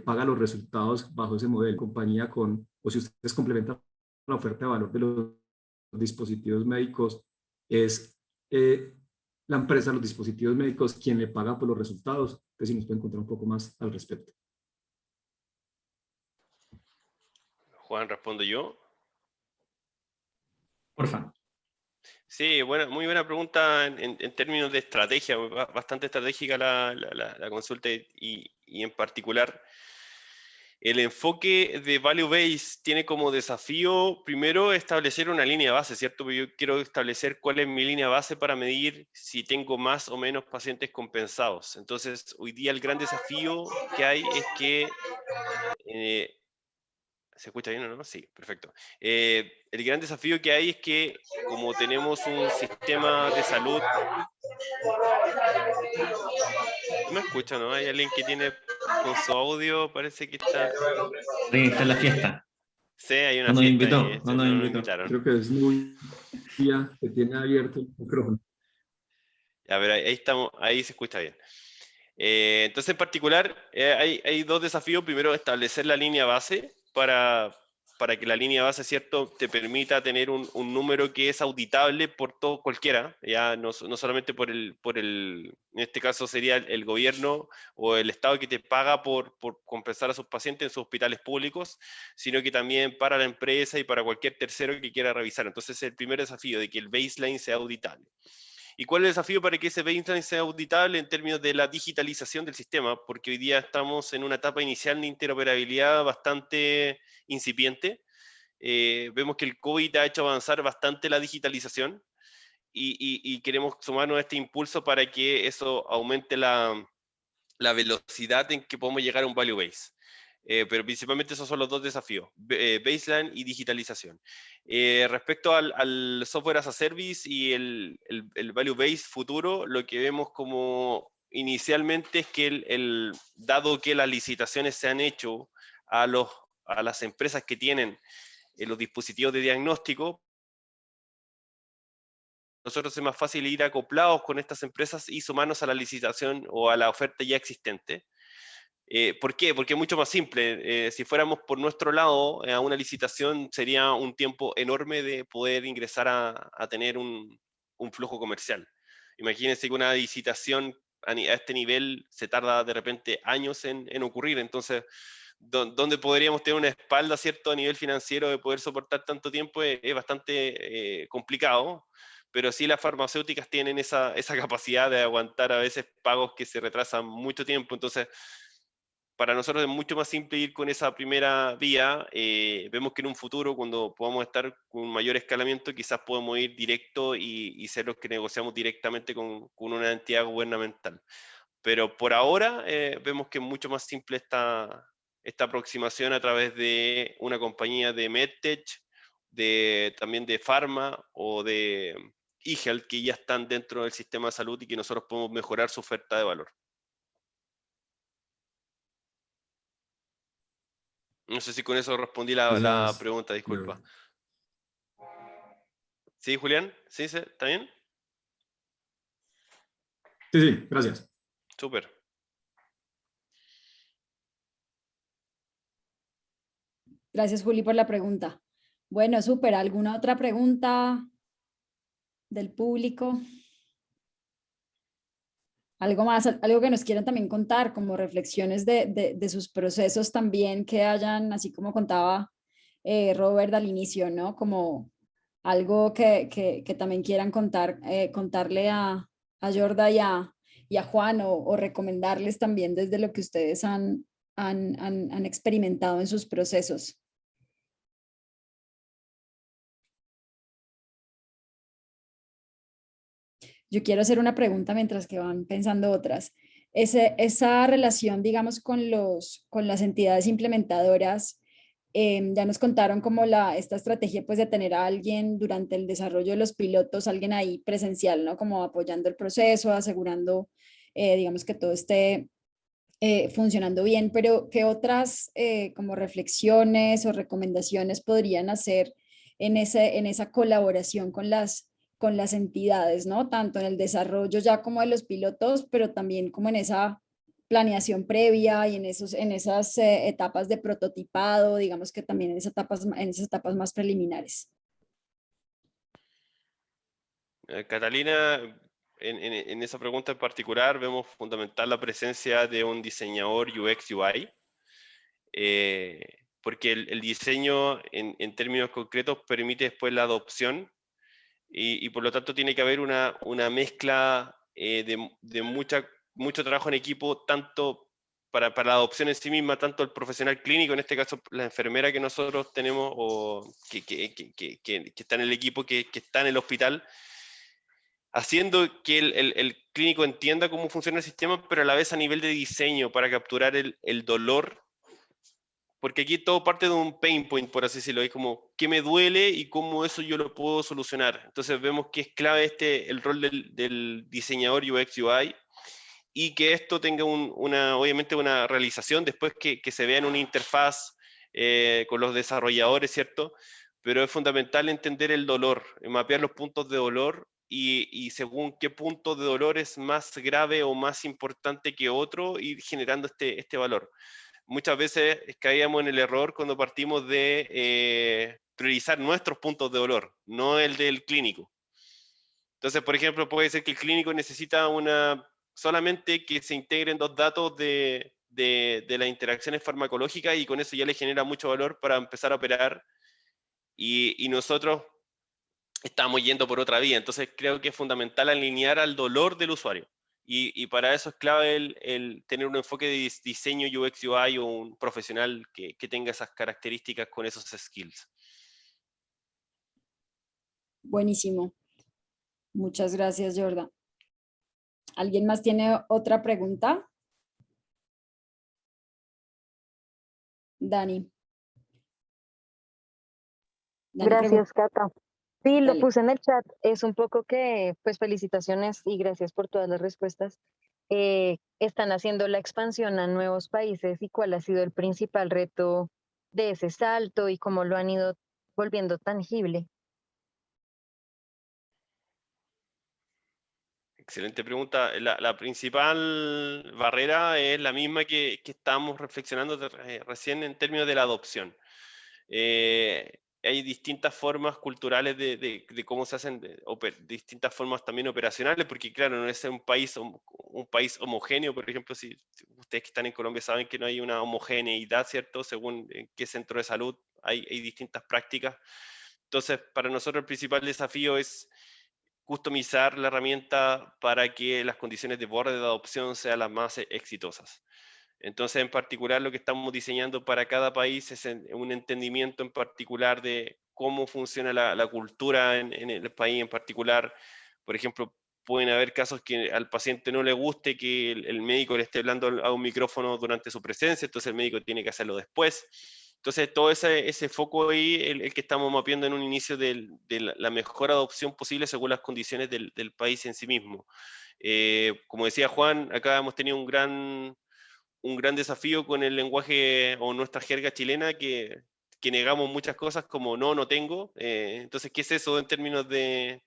paga los resultados bajo ese modelo, compañía o si ustedes complementan la oferta de valor de los dispositivos médicos, es la empresa de los dispositivos médicos quien le paga por los resultados. Entonces, si nos pueden contar un poco más al respecto. Juan, ¿respondo yo? Porfa. Sí, muy buena pregunta en términos de estrategia, bastante estratégica la consulta, y en particular el enfoque de Value Base tiene como desafío primero establecer una línea base, ¿cierto? Porque yo quiero establecer cuál es mi línea base para medir si tengo más o menos pacientes compensados. Entonces, hoy día el gran desafío que hay es que ¿se escucha bien o no? Sí, perfecto. El gran desafío que hay es que, como tenemos un sistema de salud... ¿No me escucha, no? Hay alguien que tiene con su audio, parece que está... Sí, está en la fiesta. Sí, hay una No nos fiesta invitó, ahí, no nos invitó. invitaron. Creo que es muy día que tiene abierto el micrófono. A ver, ahí estamos, ahí se escucha bien. Entonces, en particular, hay dos desafíos. Primero, establecer la línea base para que la línea base, ¿cierto?, te permita tener un número que es auditable por todo cualquiera, ya no solamente en este caso sería el gobierno o el Estado que te paga por compensar a sus pacientes en sus hospitales públicos, sino que también para la empresa y para cualquier tercero que quiera revisar. Entonces, el primer desafío de que el baseline sea auditable. ¿Y cuál es el desafío para que ese baseline sea auditable en términos de la digitalización del sistema? Porque hoy día estamos en una etapa inicial de interoperabilidad bastante incipiente, vemos que el COVID ha hecho avanzar bastante la digitalización y queremos sumarnos a este impulso para que eso aumente la velocidad en que podemos llegar a un value base. Pero principalmente esos son los dos desafíos, baseline y digitalización. Respecto al software as a service y el value base futuro, lo que vemos como inicialmente es que dado que las licitaciones se han hecho a las empresas que tienen los dispositivos de diagnóstico, nosotros es más fácil ir acoplados con estas empresas y sumarnos a la licitación o a la oferta ya existente. ¿Por qué? Porque es mucho más simple. Si fuéramos por nuestro lado a una licitación, sería un tiempo enorme de poder ingresar a tener un flujo comercial. Imagínense que una licitación a este nivel se tarda de repente años en ocurrir. Entonces, ¿dónde podríamos tener una espalda, cierto, a nivel financiero de poder soportar tanto tiempo? Es bastante complicado. Pero sí las farmacéuticas tienen esa capacidad de aguantar a veces pagos que se retrasan mucho tiempo. Entonces, para nosotros es mucho más simple ir con esa primera vía. Vemos que en un futuro, cuando podamos estar con un mayor escalamiento, quizás podemos ir directo y ser los que negociamos directamente con una entidad gubernamental. Pero por ahora vemos que es mucho más simple esta aproximación a través de una compañía de MedTech, también de Pharma o de eHealth, que ya están dentro del sistema de salud y que nosotros podemos mejorar su oferta de valor. No sé si con eso respondí la pregunta, disculpa. ¿Sí, Julián? ¿Sí? ¿Está bien? Sí, gracias. Súper. Gracias, Juli, por la pregunta. Bueno, súper. ¿Alguna otra pregunta del público? Algo más, algo que nos quieran también contar, como reflexiones de sus procesos también que hayan, así como contaba Robert al inicio, ¿no? Como algo que también quieran contar, contarle a Jorda y a Juan o recomendarles también desde lo que ustedes han experimentado en sus procesos. Yo quiero hacer una pregunta mientras que van pensando otras. Esa relación, digamos, con las entidades implementadoras, ya nos contaron como esta estrategia pues de tener a alguien durante el desarrollo de los pilotos, alguien ahí presencial, ¿no? Como apoyando el proceso, asegurando, digamos, que todo esté funcionando bien, pero ¿qué otras como reflexiones o recomendaciones podrían hacer en esa colaboración con las entidades, ¿no? Tanto en el desarrollo ya como de los pilotos, pero también como en esa planeación previa y en esas etapas de prototipado, digamos que también en esas etapas más preliminares. Catalina, en esa pregunta en particular vemos fundamental la presencia de un diseñador UX UI, porque el diseño en términos concretos permite después la adopción y por lo tanto tiene que haber una mezcla de mucho trabajo en equipo, tanto para la adopción en sí misma, tanto el profesional clínico, en este caso la enfermera que nosotros tenemos o que está en el equipo, que está en el hospital, haciendo que el clínico entienda cómo funciona el sistema, pero a la vez a nivel de diseño para capturar el dolor, porque aquí todo parte de un pain point, por así decirlo, es como qué me duele y cómo eso yo lo puedo solucionar. Entonces vemos que es clave el rol del diseñador UX UI y que esto tenga obviamente una realización después que se vea en una interfaz con los desarrolladores, ¿cierto? Pero es fundamental entender el dolor, mapear los puntos de dolor y según qué punto de dolor es más grave o más importante que otro, ir generando este valor. Muchas veces caíamos en el error cuando partimos de priorizar nuestros puntos de dolor, no el del clínico. Entonces, por ejemplo, puede ser que el clínico necesita solamente que se integren 2 datos de las interacciones farmacológicas y con eso ya le genera mucho valor para empezar a operar y nosotros estamos yendo por otra vía. Entonces creo que es fundamental alinear al dolor del usuario y para eso es clave el tener un enfoque de diseño UX UI o un profesional que tenga esas características con esos skills. Buenísimo. Muchas gracias, Jordan. ¿Alguien más tiene otra pregunta? Dani. Gracias, Cata. Sí, lo Dale. puse en el chat. Es un poco que, pues felicitaciones y gracias por todas las respuestas. Están haciendo la expansión a nuevos países y cuál ha sido el principal reto de ese salto y cómo lo han ido volviendo tangible. Excelente pregunta. La principal barrera es la misma que estábamos reflexionando recién en términos de la adopción. Hay distintas formas culturales de cómo se hacen, distintas formas también operacionales, porque claro, no es un país homogéneo. Por ejemplo, si ustedes que están en Colombia saben que no hay una homogeneidad, ¿cierto? Según en qué centro de salud hay distintas prácticas. Entonces, para nosotros el principal desafío es customizar la herramienta para que las condiciones de borde de adopción sean las más exitosas. Entonces, en particular, lo que estamos diseñando para cada país es un entendimiento en particular de cómo funciona la cultura en el país en particular. Por ejemplo, pueden haber casos que al paciente no le guste que el médico le esté hablando a un micrófono durante su presencia, entonces el médico tiene que hacerlo después. Entonces, todo ese foco ahí, el que estamos mapeando en un inicio de la mejor adopción posible según las condiciones del país en sí mismo. Como decía Juan, acá hemos tenido un gran desafío con el lenguaje o nuestra jerga chilena que negamos muchas cosas como no tengo. Entonces, ¿qué es eso en términos de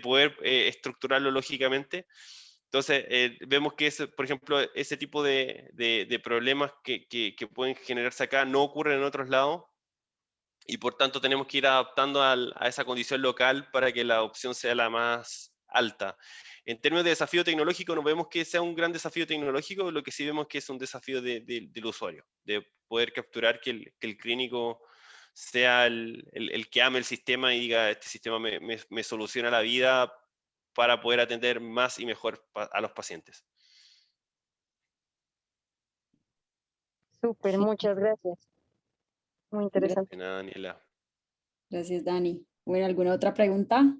poder estructurarlo lógicamente? Entonces, vemos que, por ejemplo, ese tipo de problemas que pueden generarse acá no ocurren en otros lados y por tanto tenemos que ir adaptando a esa condición local para que la opción sea la más alta. En términos de desafío tecnológico, no vemos que sea un gran desafío tecnológico, lo que sí vemos que es un desafío del usuario, de poder capturar que el clínico sea el que ame el sistema y diga, este sistema me soluciona la vida para poder atender más y mejor a los pacientes. Súper, muchas gracias. Muy interesante. De nada, Daniela. Gracias, Dani. Bueno, ¿alguna otra pregunta?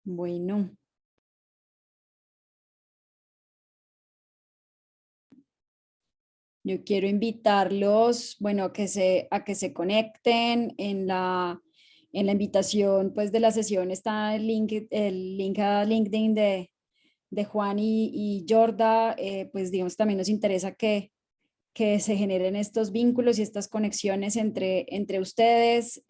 Bueno. Yo quiero invitarlos, bueno, a que se conecten en la invitación, pues, de la sesión está el link a LinkedIn de Juan y Jorda. Pues, digamos, también nos interesa que se generen estos vínculos y estas conexiones entre ustedes.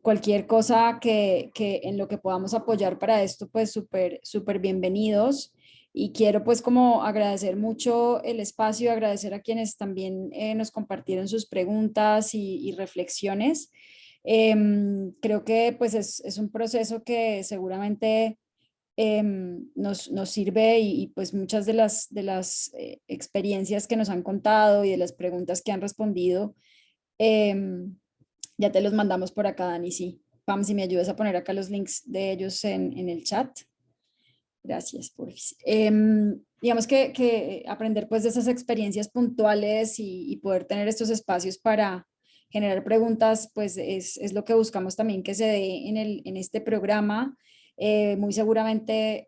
Cualquier cosa que en lo que podamos apoyar para esto, pues súper bienvenidos. Y quiero pues como agradecer mucho el espacio, agradecer a quienes también nos compartieron sus preguntas y reflexiones. Creo que pues es un proceso que seguramente nos sirve y pues muchas de las experiencias que nos han contado y de las preguntas que han respondido, ya te los mandamos por acá, Dani, sí. Pam, si me ayudas a poner acá los links de ellos en el chat. Gracias, porfis. Digamos que aprender pues de esas experiencias puntuales y poder tener estos espacios para generar preguntas, pues es lo que buscamos también que se dé en este programa. Muy seguramente,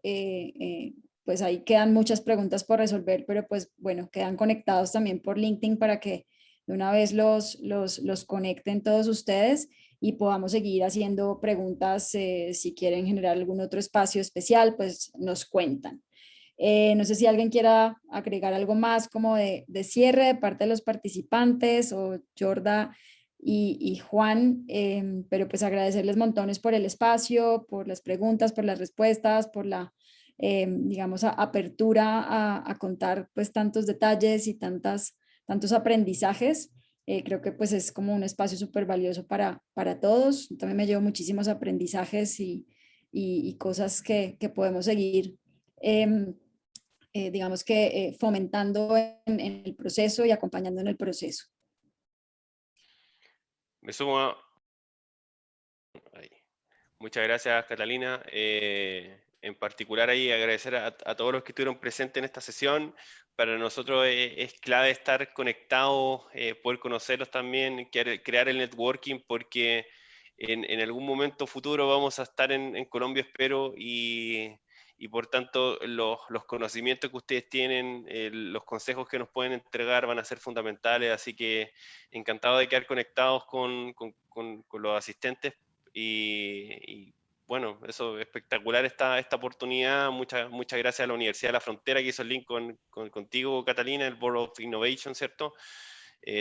pues ahí quedan muchas preguntas por resolver, pero pues bueno, quedan conectados también por LinkedIn para que de una vez los conecten todos ustedes y podamos seguir haciendo preguntas. Si quieren generar algún otro espacio especial, pues nos cuentan. No sé si alguien quiera agregar algo más como de cierre de parte de los participantes o Jorda y Juan, pero pues agradecerles montones por el espacio, por las preguntas, por las respuestas, por la, digamos, apertura a contar pues tantos detalles y tantos aprendizajes. Creo que pues es como un espacio súper valioso para todos. También me llevo muchísimos aprendizajes y cosas que podemos seguir, digamos que fomentando en el proceso y acompañando en el proceso. Me sumo a... Muchas gracias, Catalina. en particular ahí agradecer a todos los que estuvieron presentes en esta sesión. Para nosotros es clave estar conectados, poder conocerlos también, crear el networking, porque en algún momento futuro vamos a estar en Colombia, espero, y por tanto los conocimientos que ustedes tienen, los consejos que nos pueden entregar van a ser fundamentales, así que encantado de quedar conectados con los asistentes y bueno, eso espectacular esta oportunidad. Muchas gracias a la Universidad de la Frontera que hizo el link contigo, Catalina, el Board of Innovation, ¿cierto?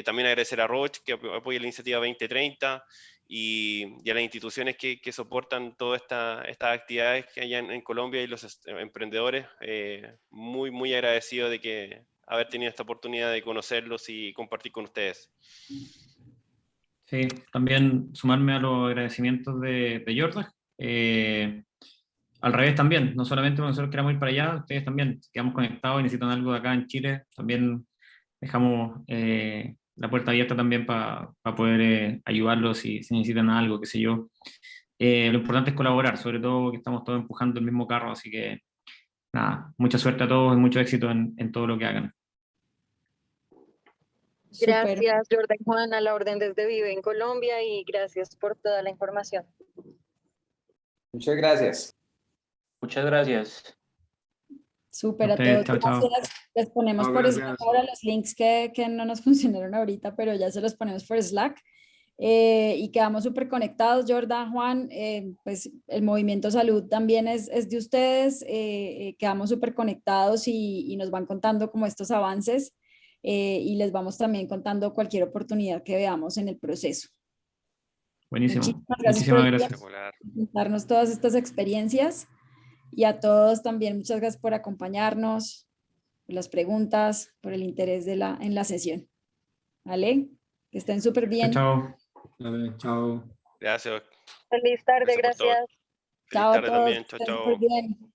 También agradecer a Roche que apoya la iniciativa 2030 y a las instituciones que soportan todas estas actividades que hay en Colombia y los emprendedores. Muy agradecido de haber tenido esta oportunidad de conocerlos y compartir con ustedes. Sí, también sumarme a los agradecimientos de Jordan. Al revés también, no solamente nosotros queramos ir para allá, ustedes también quedamos conectados y necesitan algo de acá en Chile, también dejamos la puerta abierta también para poder ayudarlos si necesitan algo, qué sé yo. Lo importante es colaborar, sobre todo que estamos todos empujando el mismo carro, así que nada, mucha suerte a todos y mucho éxito en todo lo que hagan. Súper. Gracias, Jordan, Juan, a la orden desde Vive en Colombia, y gracias por toda la información. Muchas gracias. Muchas gracias. Súper a Ustedes, todos. chao, chao. Gracias. Les ponemos Chao, por gracias. Slack ahora los links que no nos funcionaron ahorita, pero ya se los ponemos por Slack. Y quedamos súper conectados, Jordan, Juan, pues el Movimiento Salud también es de ustedes, quedamos súper conectados y nos van contando como estos avances y les vamos también contando cualquier oportunidad que veamos en el proceso. Buenísimo. Muchísimas gracias Muchísimas por gracias. Espectacular. contarnos todas estas experiencias y a todos también muchas gracias por acompañarnos, por las preguntas, por el interés en la sesión. ¿Vale? Que estén súper bien. Chao. Dale, chao. Gracias. Feliz tarde, Gracias por todo. gracias. Feliz Chao a tarde todos. también. Que Chao, estén chao. súper bien.